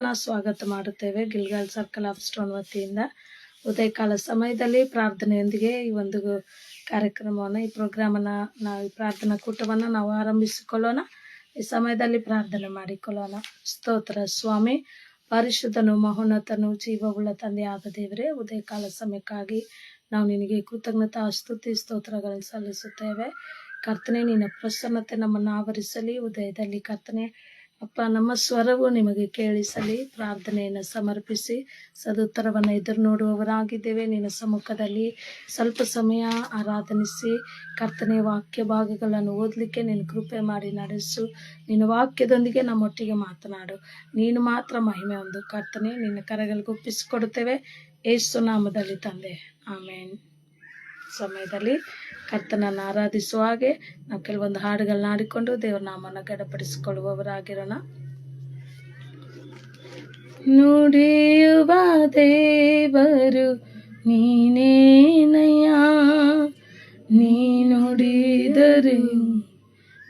ಸ್ವಾಗತ ಮಾಡುತ್ತೇವೆ. Gilgal circle of stone ವತಿಯಿಂದ ಉದಯಕಾಲ ಸಮಯದಲ್ಲಿ ಪ್ರಾರ್ಥನೆಯೊಂದಿಗೆ ಈ ಒಂದು ಕಾರ್ಯಕ್ರಮವನ್ನು, ಈ ಪ್ರೋಗ್ರಾಮನ್ನು, ನಾವು ಈ ಪ್ರಾರ್ಥನಾ ಕೂಟವನ್ನು ನಾವು ಆರಂಭಿಸಿಕೊಳ್ಳೋಣ. ಈ ಸಮಯದಲ್ಲಿ ಪ್ರಾರ್ಥನೆ ಮಾಡಿಕೊಳ್ಳೋಣ. ಸ್ತೋತ್ರ. ಸ್ವಾಮಿ, ಪರಿಶುದ್ಧನು, ಮಹೋನ್ನತನು, ಜೀವವುಳ್ಳ ತಂದೆಯಾದ ದೇವರೇ, ಉದಯಕಾಲ ಸಮಯಕ್ಕಾಗಿ ನಾವು ನಿನಗೆ ಕೃತಜ್ಞತಾ ಸ್ತುತಿ ಸ್ತೋತ್ರಗಳನ್ನು ಸಲ್ಲಿಸುತ್ತೇವೆ. ಕರ್ತನೆ, ನಿನ್ನ ಪ್ರಸನ್ನತೆ ನಮ್ಮನ್ನು ಆವರಿಸಲಿ. ಉದಯದಲ್ಲಿ ಕರ್ತನೆ ಅಪ್ಪ, ನಮ್ಮ ಸ್ವರವು ನಿಮಗೆ ಕೇಳಿಸಲಿ. ಪ್ರಾರ್ಥನೆಯನ್ನು ಸಮರ್ಪಿಸಿ ಸದುತ್ತರವನ್ನು ಎದುರು ನೋಡುವವರಾಗಿದ್ದೇವೆ. ನಿನ್ನ ಸಮ್ಮುಖದಲ್ಲಿ ಸ್ವಲ್ಪ ಸಮಯ ಆರಾಧನಿಸಿ ಕರ್ತನೆ, ವಾಕ್ಯ ಭಾಗಗಳನ್ನು ಓದಲಿಕ್ಕೆ ನಿನ್ನ ಕೃಪೆ ಮಾಡಿ ನಡೆಸು. ನಿನ್ನ ವಾಕ್ಯದೊಂದಿಗೆ ನಮ್ಮೊಟ್ಟಿಗೆ ಮಾತನಾಡು. ನೀನು ಮಾತ್ರ ಮಹಿಮೆ ಹೊಂದು. ಕರ್ತನೆ, ನಿನ್ನ ಕರಗಳಿಗೆ ಒಪ್ಪಿಸಿಕೊಡುತ್ತೇವೆ, ಯೇಸು ನಾಮದಲ್ಲಿ ತಂದೆ, ಆಮೇನ್. ಸಮಯದಲ್ಲಿ ಕರ್ತನನ್ನು ಆರಾಧಿಸುವ ಹಾಗೆ ನಾವು ಕೆಲವೊಂದು ಹಾಡುಗಳನ್ನ ಆಡಿಕೊಂಡು ದೇವರ ನಾಮವನ್ನು ಗಡಪಡಿಸಿಕೊಳ್ಳುವವರಾಗಿರೋಣ. ನುಡಿಯುವ ದೇವರು ನೀನೇನಯ್ಯ, ನೀ ನುಡಿದರೆ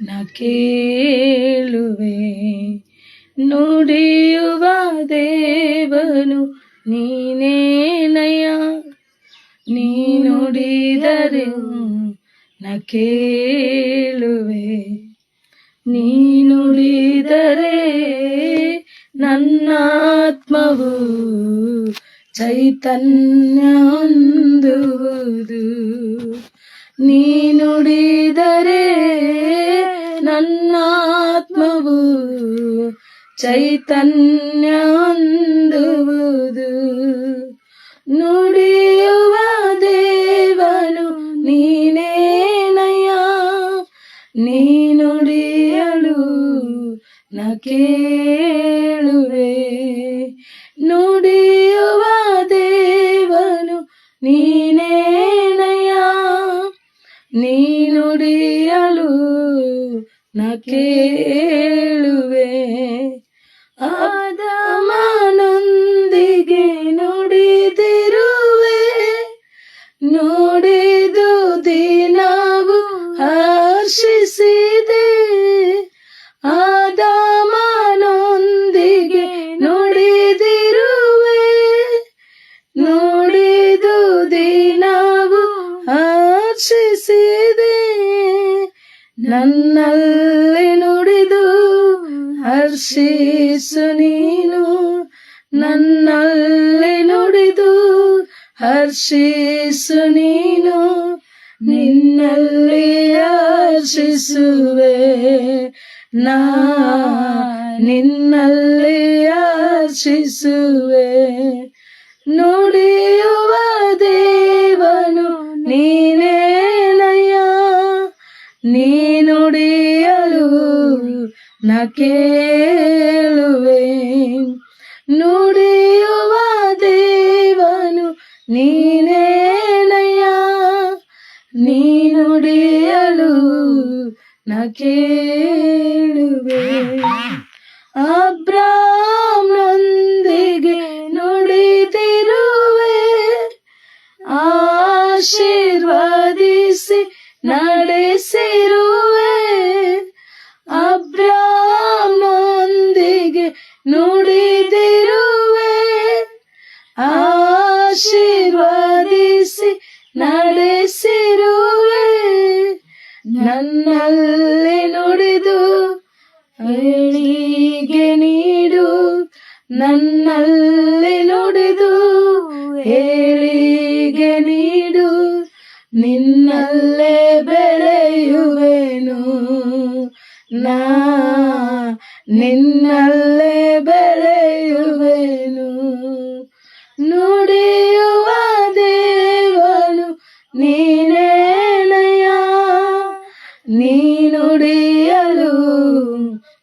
ನ ಕೇಳುವೆ. ನುಡಿಯುವ ದೇವನು ನೀನೇನಯ್ಯ, ನೀ ನುಡಿದರೆ ನ ಕೇಳುವೆ. ನೀ ನುಡಿದರೆ ನನ್ನಾತ್ಮವು ಚೈತನ್ಯ ಹೊಂದುವುದು. ನೀ ನುಡಿದರೆ ನನ್ನಾತ್ಮವು ಚೈತನ್ಯ ಹೊಂದುವುದು. ನುಡಿಯುವ ದೇವನು ನೀನೇನಯ್ಯ, ನೀ ನುಡಿಯಲು ನ ಕೇಳುವೆ. ನುಡಿಯುವ ದೇವನು ನೀನೇನಯ್ಯ, ನೀ ನುಡಿಯಲು ನ ಕೇಳುವೆ. ಆದಾಮನೊಂದಿಗೆ ನುಡಿದಿರುವೆ, ನುಡಿದು ದಿನವು ಹರ್ಷಿಸಿದೆ. ಆದಾಮನೊಂದಿಗೆ ನುಡಿದಿರುವೆ, ನುಡಿದು ದಿನವು ಹರ್ಷಿಸಿದೆ. ನನ್ನಲ್ಲಿ ನುಡಿದು ಹರ್ಷಿಸು ನೀನು, ನನ್ನಲ್ಲಿ ನುಡಿದು ಹರ್ಷಿಸು ನೀನು. ನಿನ್ನಲ್ಲಿ ಹರ್ಷಿಸುವೆ ನಾ, ನಿನ್ನಲ್ಲಿ ಹರ್ಷಿಸುವೆ. ನುಡಿಯುವ ದೇವನು ನೀನೇನಯ್ಯ, ನೀ ನುಡಿಯಲು ನ ಕೇಳುವೆ. ನುಡಿಯುವ ದೇವನು ನೀನೇನಯ್ಯ, ನೀ ನುಡಿಯಲು ನ ಕೇಳುವೆ. ಅಬ್ರಾಮನೊಂದಿಗೆ ನುಡಿದಿರುವೆ, ಆಶೀರ್ವದಿಸಿ ನಡೆಸಿರುವೆ. ಅಬ್ರಾಮನೊಂದಿಗೆ ನುಡಿದಿರುವೆ, ಆಶೀರ್ವದಿಸಿ ನಡೆಸಿರುವೆ. ನನ್ನಲ್ಲಿ ನುಡಿದು ಏಳಿಗೆ ನೀಡು, ನನ್ನಲ್ಲಿ ನುಡಿದು ಏಳಿಗೆ ನೀಡು. ನಿನ್ನಲ್ಲೇ ಬೆಳೆಯುವೆನು ನಾ, ನಿನ್ನಲ್ಲೇ ಬೆಳೆಯುವೆನು. ನುಡಿಯುವ ದೇವನು ನೀನೇನಯ್ಯ, ನೀ ನುಡಿಯಲು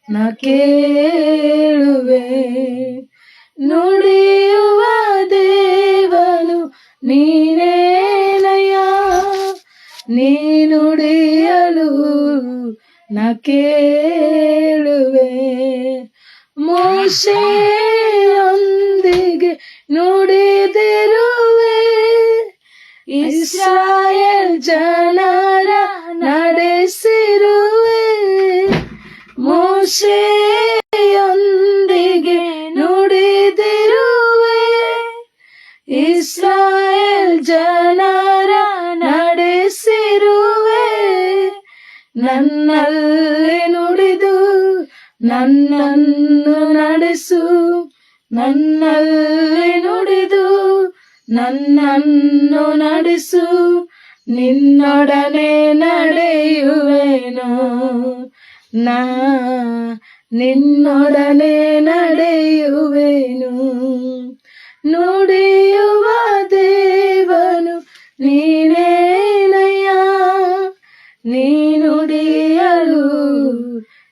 ನ ಕೇಳುವೆ. ನುಡಿಯುವ ದೇವನು ನೀನೇನಯ್ಯ, ನೀ ನುಡಿಯಲು ನ ಕೇಳುವೆ. ಮೋಶೆಯೊಂದಿಗೆ ನುಡಿದಿರುವೆ, ಇಸ್ರಾಯೇಲ್ ಜನರ ನಡೆಸಿರುವೆ. ಮೋಶೆಯೊಂದಿಗೆ ನುಡಿ ಜನರ ನಡೆಸಿರುವೆ, ನನ್ನಲ್ಲಿ ನುಡಿದು ನನ್ನನ್ನು ನಡೆಸು, ನನ್ನಲ್ಲಿ ನುಡಿದು ನನ್ನನ್ನು ನಡೆಸು, ನಿನ್ನೊಡನೆ ನಡೆಯುವೆನು, ನಾ ನಿನ್ನೊಡನೆ ನಡೆಯುವೆನು. ನುಡಿಯುವ ದೇವನು ನೀನೇನಯ್ಯ, ನೀ ನುಡಿಯಲು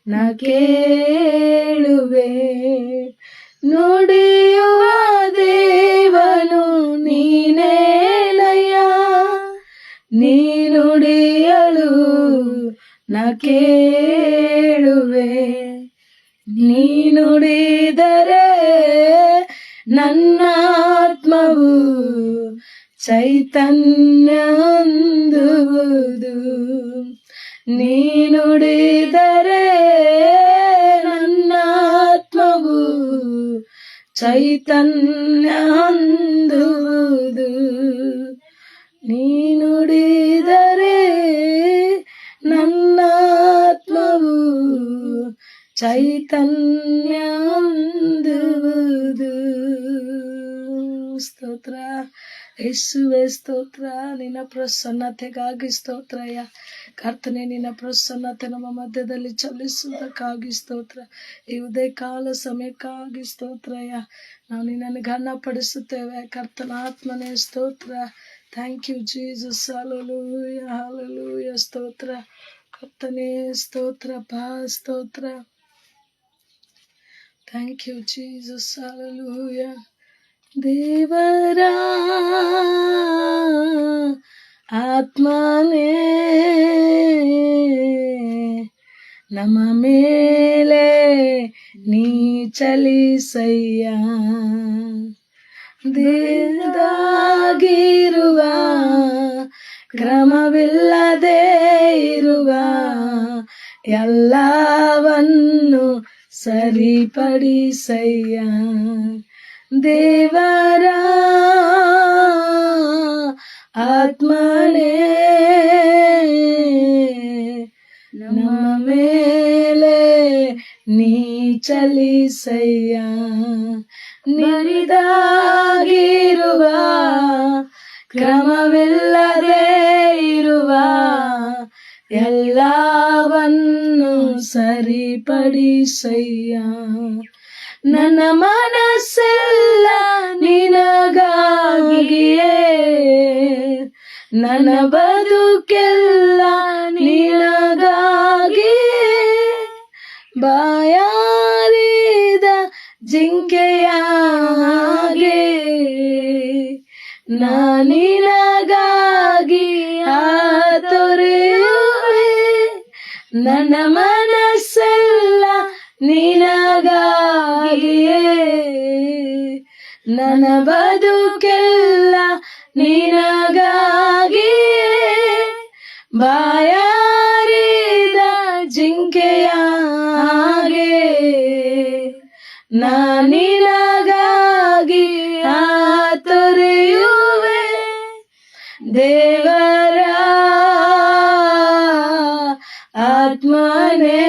ನ ಕೇಳುವೆ. ನುಡಿಯುವ ದೇವನು ನೀನೇನಯ್ಯ, ನೀ ನುಡಿಯಲು ನ ಕೇಳುವೆ. ನೀ ನುಡಿದರೆ ನನ್ನಾತ್ಮವು ಚೈತನ್ಯ ಹೊಂದುವುದು, ನೀ ನುಡಿದರೆ ನನ್ನಾತ್ಮವು ಚೈತನ್ಯ ಹೊಂದುವುದು, ನೀ ನುಡಿದರೆ ನನ್ನಾತ್ಮವು ಚೈತನ್ಯ ಹೊಂದುವುದು. ಸ್ತೋತ್ರ ಯೇಸುವೆ, ಸ್ತೋತ್ರ. ನಿನ್ನ ಪ್ರಸನ್ನತೆಗಾಗಿ ಸ್ತೋತ್ರಯ್ಯ ಕರ್ತನೆ, ನಿನ್ನ ಪ್ರಸನ್ನತೆ ನಮ್ಮ ಮಧ್ಯದಲ್ಲಿ ಚಲಿಸುವುದಕ್ಕಾಗಿ ಸ್ತೋತ್ರ. ಈ ಉದಯ ಕಾಲ ಸಮಯಕ್ಕಾಗಿ ಸ್ತೋತ್ರಯ್ಯ. ನಾವು ನಿನ್ನನ್ನು ಘನಪಡಿಸುತ್ತೇವೆ ಕರ್ತನ ಆತ್ಮನೇ, ಸ್ತೋತ್ರ. Thank you Jesus. Hallelujah, hallelujah. ಸ್ತೋತ್ರ ಕರ್ತನೇ, ಸ್ತೋತ್ರಪ್ಪ, ಸ್ತೋತ್ರ. Thank you Jesus. ಹಲ್ಲೆಲೂಯ. ದೇವರ ಆತ್ಮನೇ ನಮ್ಮ ಮೇಲೆ ನೀ ಚಲಿಸಯ್ಯ, ದೇದಾಗಿರುವ ಕ್ರಮವಿಲ್ಲದೆ ಇರುವ ಎಲ್ಲವನ್ನು ಸರಿಪಡಿಸಯ್ಯ. ದೇವರ ಆತ್ಮನೇ ನಮ್ಮ ಮೇಲೆ ನೀ ಚಲಿಸಯ್ಯ, ನಿರಿದಾಗಿರುವ ಕ್ರಮವಿಲ್ಲದೆ ಇರುವ ಎಲ್ಲವನ್ನು ಸರಿಪಡಿಸಯ್ಯ. ನನ್ನ ಮನಸ್ಸೆಲ್ಲ ನಿನಗಾಗಿಯೇ, ನನ್ನ ಬದುಕೆಲ್ಲ ನಿನಗಾಗಿ, ಬಾಯಾರಿದ ಜಿಂಕೆಯಾಗೆ ನಾನಿನಗಾಗಿ ಹಾತೊರೆಯುವೆ. ನನ್ನ ಮನಸ್ಸೆಲ್ಲ ನಿನಗಾಗಿಯೇ, ನನ್ನ ಬದುಕೆಲ್ಲ ನಿನಗಾಗಿ, ಬಾಯಾರಿದ ಜಿಂಕೆಯಾಗೆ ನಾನಿನಗಾಗಿ ಹಾತೊರೆಯುವೆ. ದೇವರ ಆತ್ಮನೇ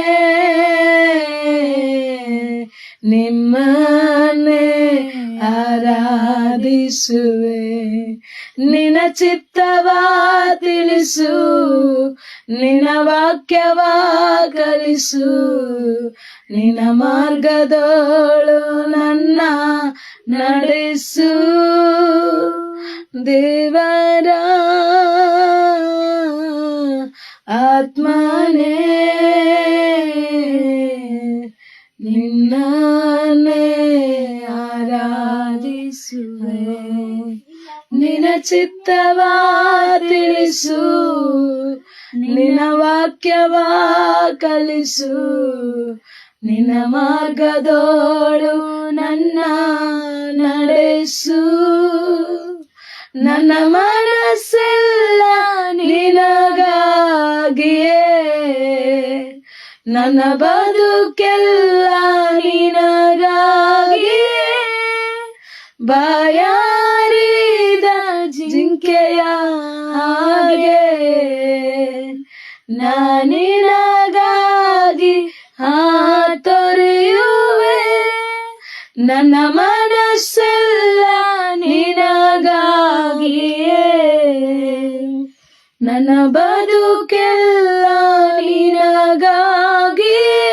ನಿಮ್ಮನ್ನೇ ಆರಾಧಿಸುವೆ, ನಿನ್ನ ಚಿತ್ತವ ತಿಳಿಸು, ನಿನ್ನ ವಾಕ್ಯವ ಕಲಿಸು, ನಿನ್ನ ಮಾರ್ಗದೋಳು ನನ್ನ ನಡೆಸು. ದೇವರ ಆತ್ಮನೇ ನಿನ್ನನ್ನೇ ಆರಾಧಿಸುವೆ, ನಿನ್ನ ಚಿತ್ತವ ತಿಳಿಸು, ನಿನ್ನ ವಾಕ್ಯವ ಕಲಿಸು, ನಿನ್ನ ಮಾರ್ಗದೋಳು ನನ್ನ ನಡೆಸು. ನನ್ನ ಮನಸ್ಸೆಲ್ಲ ನಿನಗಾಗಿಯೇ, ನನ್ನ ಬದುಕೆಲ್ಲ ನಿನಗಾಗಿ, ಬಾಯಾರಿದ ಜಿಂಕೆಯ ಹಾಗೆ ನಾನಿನಗಾಗಿ ತೊರೆಯುವೆ. ನನ್ನ ಮನಸ್ಸೆಲ್ಲ ನಿನಗಾಗಿಯೇ, ನನ್ನ ಬದುಕೆಲ್ಲ ನಿನಗಾಗಿಯೇ.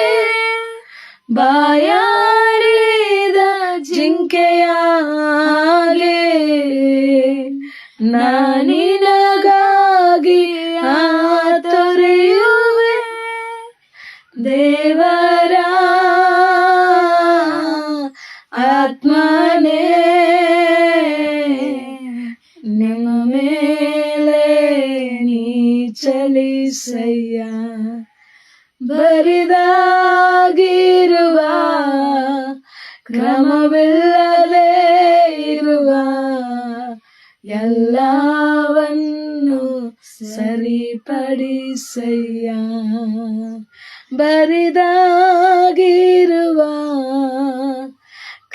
ಬಾಯಾರಿದ ಜಿಂಕೆಯ ಹಾಗೆ ನಾನಿನಗಾಗಿ ತೊರೆಯುವೆ. ದೇವರ ಆತ್ಮನೇ ನಿಮ್ಮ ಮೇಲೆ ನೀ ಚಲಿಸಯ್ಯ. ಬರಿದಾಗಿರುವ ಕ್ರಮವಿಲ್ಲದೆ ಇರುವ ಎಲ್ಲವನ್ನು ಸರಿಪಡಿಸಯ್ಯ. ಬರಿದಾಗಿರುವ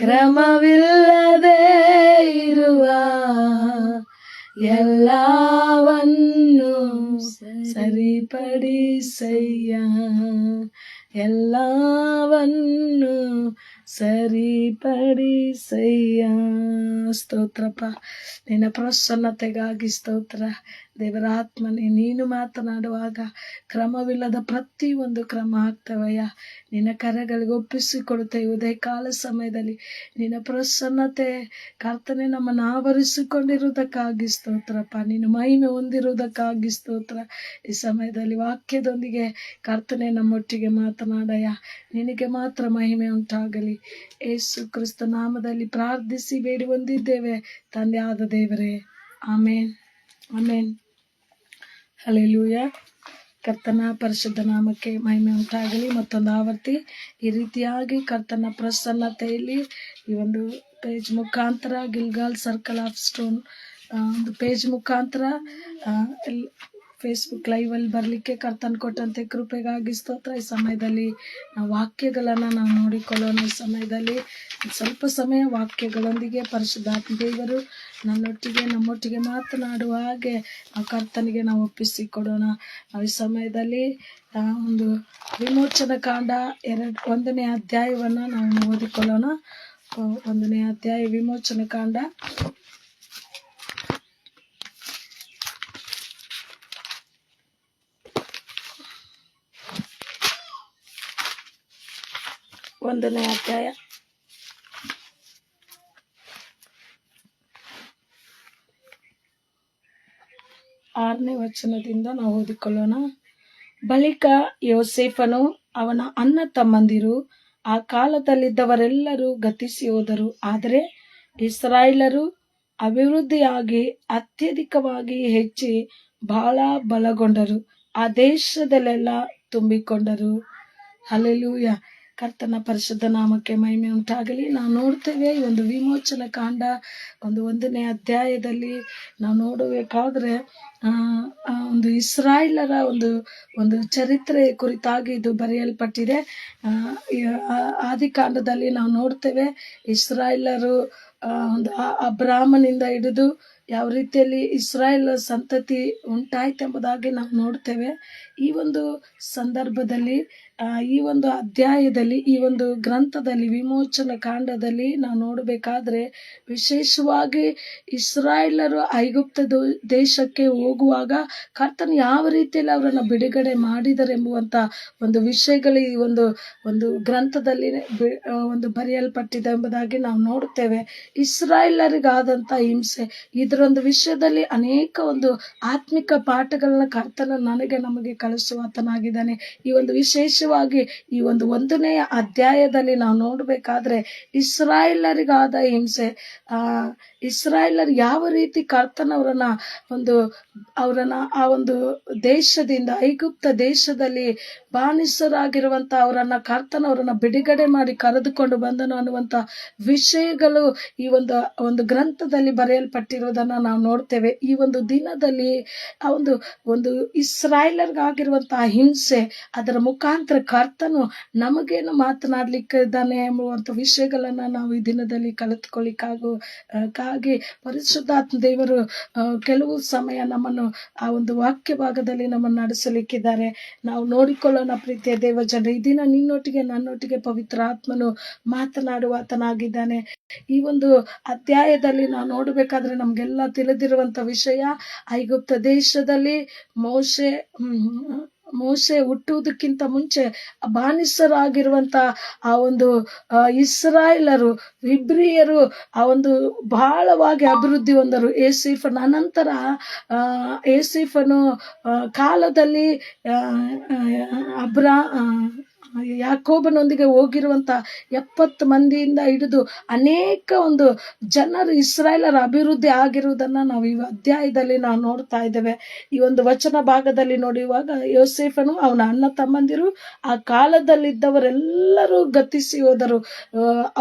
ಕ್ರಮವಿಲ್ಲದೆ ಇರುವ ಎಲ್ಲವನ್ನು ಸರಿಪಡಿಸಯ್ಯ. ಎಲ್ಲವನ್ನು ಸರಿಪಡಿಸಯ್ಯ. ಸ್ತೋತ್ರಪ್ಪ, ನಿನ್ನ ಪ್ರಸನ್ನತೆಗಾಗಿ ಸ್ತೋತ್ರ. ದೇವರ ಆತ್ಮನೇ, ನೀನು ಮಾತನಾಡುವಾಗ ಕ್ರಮವಿಲ್ಲದ ಪ್ರತಿಯೊಂದು ಕ್ರಮ ಆಗ್ತವಯ್ಯ. ನಿನ್ನ ಕರೆಗಳಿಗೆ ಒಪ್ಪಿಸಿಕೊಡುತ್ತೇವೆ. ಉದಯಕಾಲ ಸಮಯದಲ್ಲಿ ನಿನ್ನ ಪ್ರಸನ್ನತೆ ಕರ್ತನೆ ನಮ್ಮನ್ನು ಆವರಿಸಿಕೊಂಡಿರುವುದಕ್ಕಾಗಿ ಸ್ತೋತ್ರಪ್ಪ. ನೀನು ಮಹಿಮೆ ಹೊಂದಿರುವುದಕ್ಕಾಗಿ ಸ್ತೋತ್ರ. ಈ ಸಮಯದಲ್ಲಿ ವಾಕ್ಯದೊಂದಿಗೆ ಕರ್ತನೆ ನಮ್ಮೊಟ್ಟಿಗೆ ಮಾತನಾಡಯ್ಯ. ನಿನಗೆ ಮಾತ್ರ ಮಹಿಮೆ ಉಂಟಾಗಲಿ. ಯೇಸು ಕ್ರಿಸ್ತ ನಾಮದಲ್ಲಿ ಪ್ರಾರ್ಥಿಸಿ ಬೇಡಿ ಹೊಂದಿದ್ದೇವೆ ತಂದೆ ಆದ ದೇವರೇ, ಆಮೇನ್, ಆಮೇನ್. ಹಲ್ಲೆಲೂಯಾ. ಕರ್ತನ ಪರಿಶುದ್ಧ ನಾಮಕ್ಕೆ ಮಹಿಮೆ ಉಂಟಾಗಲಿ. ಮತ್ತೊಂದು ಆವರ್ತಿ ಈ ರೀತಿಯಾಗಿ ಕರ್ತನ ಪ್ರಸನ್ನತೆಯಲ್ಲಿ ಈ ಒಂದು ಪೇಜ್ ಮುಖಾಂತರ ಗಿಲ್ಗಾಲ್ ಸರ್ಕಲ್ ಆಫ್ ಸ್ಟೋನ್ ಒಂದು ಪೇಜ್ ಮುಖಾಂತರ ಫೇಸ್ಬುಕ್ ಲೈವಲ್ಲಿ ಬರಲಿಕ್ಕೆ ಕರ್ತನ ಕೊಟ್ಟಂತೆ ಕೃಪೆಗಾಗಿ ಸ್ತೋತ್ರ. ಈ ಸಮಯದಲ್ಲಿ ನಾವು ವಾಕ್ಯಗಳನ್ನು ನಾವು ನೋಡಿಕೊಳ್ಳೋಣ. ಈ ಸಮಯದಲ್ಲಿ ಸ್ವಲ್ಪ ಸಮಯ ವಾಕ್ಯಗಳೊಂದಿಗೆ ಪರಿಶುದ್ಧಾತ್ಮ ದೇವರು ನಮ್ಮೊಟ್ಟಿಗೆ ಮಾತನಾಡುವ ಹಾಗೆ ನಾವು ಕರ್ತನಿಗೆ ನಾವು ಒಪ್ಪಿಸಿಕೊಡೋಣ. ನಾವು ಈ ಸಮಯದಲ್ಲಿ ಒಂದು ವಿಮೋಚನ ಕಾಂಡ 1ನೇ ಅಧ್ಯಾಯವನ್ನು ನಾವು ಓದಿಕೊಳ್ಳೋಣ. 1ನೇ ಅಧ್ಯಾಯ ವಿಮೋಚನ ಕಾಂಡ 1ನೇ ಅಧ್ಯಾಯ 6ನೇ ವಚನದಿಂದ ನಾವು ಓದಿಕೊಳ್ಳೋಣ. ಬಳಿಕ ಯೋಸೇಫನು ಅವನ ಅಣ್ಣ ತಮ್ಮಂದಿರು ಆ ಕಾಲದಲ್ಲಿದ್ದವರೆಲ್ಲರೂ ಗತಿಸಿ ಹೋದರು. ಆದರೆ ಇಸ್ರಾಯೇಲರು ಅಭಿವೃದ್ಧಿಯಾಗಿ ಅತ್ಯಧಿಕವಾಗಿ ಹೆಚ್ಚಿ ಬಹಳ ಬಲಗೊಂಡರು, ಆ ದೇಶದಲ್ಲೆಲ್ಲ ತುಂಬಿಕೊಂಡರು. ಹಲ್ಲೆಲೂಯಾ. ಕರ್ತನ ಪರಿಶುದ್ಧ ನಾಮಕ್ಕೆ ಮಹಿಮೆ ಉಂಟಾಗಲಿ. ನಾವು ನೋಡ್ತೇವೆ ಈ ಒಂದು ವಿಮೋಚನ ಕಾಂಡ 1ನೇ ಅಧ್ಯಾಯದಲ್ಲಿ ನಾವು ನೋಡಬೇಕಾದ್ರೆ ಒಂದು ಇಸ್ರಾಯೇಲರ ಒಂದು ಚರಿತ್ರೆ ಕುರಿತಾಗಿ ಇದು ಬರೆಯಲ್ಪಟ್ಟಿದೆ. ಆದಿಕಾಂಡದಲ್ಲಿ ನಾವು ನೋಡ್ತೇವೆ ಇಸ್ರಾಯೇಲರು ಒಂದು ಅಬ್ರಾಮನಿಂದ ಹಿಡಿದು ಯಾವ ರೀತಿಯಲ್ಲಿ ಇಸ್ರಾಯೇಲ್ ಸಂತತಿ ಉಂಟಾಯ್ತೆಂಬುದಾಗಿ ನಾವು ನೋಡ್ತೇವೆ. ಈ ಒಂದು ಸಂದರ್ಭದಲ್ಲಿ ಈ ಒಂದು ಅಧ್ಯಾಯದಲ್ಲಿ ಈ ಒಂದು ಗ್ರಂಥದಲ್ಲಿ ವಿಮೋಚನ ಕಾಂಡದಲ್ಲಿ ನಾವು ನೋಡಬೇಕಾದ್ರೆ ವಿಶೇಷವಾಗಿ ಇಸ್ರಾಯೇಲರು ಐಗುಪ್ತ ದೇಶಕ್ಕೆ ಹೋಗುವಾಗ ಕರ್ತನು ಯಾವ ರೀತಿಯಲ್ಲಿ ಅವರನ್ನು ಬಿಡುಗಡೆ ಮಾಡಿದರೆಂಬುವಂಥ ಒಂದು ವಿಷಯಗಳು ಈ ಒಂದು ಗ್ರಂಥದಲ್ಲಿ ಒಂದು ಬರೆಯಲ್ಪಟ್ಟಿದೆ ಎಂಬುದಾಗಿ ನಾವು ನೋಡುತ್ತೇವೆ. ಇಸ್ರಾಯೇಲರಿಗಾದಂಥ ಹಿಂಸೆ, ಇದರೊಂದು ವಿಷಯದಲ್ಲಿ ಅನೇಕ ಒಂದು ಆತ್ಮಿಕ ಪಾಠಗಳನ್ನ ಕರ್ತನ ನಮಗೆ ಕಲಿಸುವಾತನಾಗಿದ್ದಾನೆ. ಈ ಒಂದು ವಿಶೇಷವಾಗಿ ಈ ಒಂದು 1ನೇ ಅಧ್ಯಾಯದಲ್ಲಿ ನಾವು ನೋಡಬೇಕಾದ್ರೆ ಇಸ್ರಾಯೇಲರಿಗಾದ ಹಿಂಸೆ, ಇಸ್ರಾಯೇಲರು ಯಾವ ರೀತಿ ಕರ್ತನವರನ್ನ ಆ ಒಂದು ದೇಶದಿಂದ ಐಗುಪ್ತ ದೇಶದಲ್ಲಿ ಬಾನಿಸರಾಗಿರುವಂತ ಅವರನ್ನ ಕರ್ತನವರನ್ನ ಬಿಡುಗಡೆ ಮಾಡಿ ಕರೆದುಕೊಂಡು ಬಂದನು ಅನ್ನುವಂತ ವಿಷಯಗಳು ಈ ಒಂದು ಗ್ರಂಥದಲ್ಲಿ ಬರೆಯಲ್ಪಟ್ಟಿರುವುದನ್ನ ನಾವು ನೋಡ್ತೇವೆ. ಈ ಒಂದು ದಿನದಲ್ಲಿ ಆ ಒಂದು ಇಸ್ರಾಯೇಲರಿಗಾಗಿರುವಂತಹ ಹಿಂಸೆ, ಅದರ ಮುಖಾಂತರ ಯಾಕಂದ್ರೆ ಕರ್ತನು ನಮಗೇನು ಮಾತನಾಡ್ಲಿಕ್ಕೆ ಇದ್ದಾನೆ ಎಂಬುವಂಥ ವಿಷಯಗಳನ್ನ ನಾವು ಈ ದಿನದಲ್ಲಿ ಕಲಿತ್ಕೊಳ್ಳಿಕ್ಕಾಗಿ ಪರಿಶುದ್ಧಾತ್ಮ ದೇವರು ಕೆಲವು ಸಮಯ ನಮ್ಮನ್ನು ಆ ಒಂದು ವಾಕ್ಯ ಭಾಗದಲ್ಲಿ ನಮ್ಮನ್ನು ನಡೆಸಲಿಕ್ಕಿದ್ದಾರೆ. ನಾವು ನೋಡಿಕೊಳ್ಳೋಣ ಪ್ರೀತಿಯ ದೇವ ಜನರೇ. ಈ ದಿನ ನಿನ್ನೊಟ್ಟಿಗೆ ನನ್ನೊಟ್ಟಿಗೆ ಪವಿತ್ರ ಆತ್ಮನು ಮಾತನಾಡುವಾತನಾಗಿದ್ದಾನೆ. ಈ ಒಂದು ಅಧ್ಯಾಯದಲ್ಲಿ ನಾವು ನೋಡಬೇಕಾದ್ರೆ ನಮ್ಗೆಲ್ಲ ತಿಳಿದಿರುವಂತ ವಿಷಯ, ಐಗುಪ್ತ ದೇಶದಲ್ಲಿ ಮೋಶೆ ಹುಟ್ಟುವುದಕ್ಕಿಂತ ಮುಂಚೆ ಬಾನಿಸರಾಗಿರುವಂತ ಆ ಒಂದು ಇಸ್ರಾಯೇಲರು, ಇಬ್ರಿಯರು ಆ ಒಂದು ಬಹಳವಾಗಿ ಅಭಿವೃದ್ಧಿ ಹೊಂದರು. ಏಸೀಫನ ಅನಂತರ ಏಸೀಫನು ಕಾಲದಲ್ಲಿ ಯಾಕೋಬನೊಂದಿಗೆ ಹೋಗಿರುವಂತ 70 ಮಂದಿಯಿಂದ ಹಿಡಿದು ಅನೇಕ ಒಂದು ಜನರು ಇಸ್ರಾಯೇಲರ ಅಭಿವೃದ್ಧಿ ಆಗಿರುವುದನ್ನ ನಾವು ಈ ಅಧ್ಯಾಯದಲ್ಲಿ ನಾವು ನೋಡ್ತಾ ಇದ್ದೇವೆ. ಈ ಒಂದು ವಚನ ಭಾಗದಲ್ಲಿ ನೋಡುವಾಗ ಯೋಸೇಫನು ಅವನ ಅಣ್ಣ ತಮ್ಮಂದಿರು ಆ ಕಾಲದಲ್ಲಿದ್ದವರೆಲ್ಲರೂ ಗತಿಸಿ ಹೋದರು.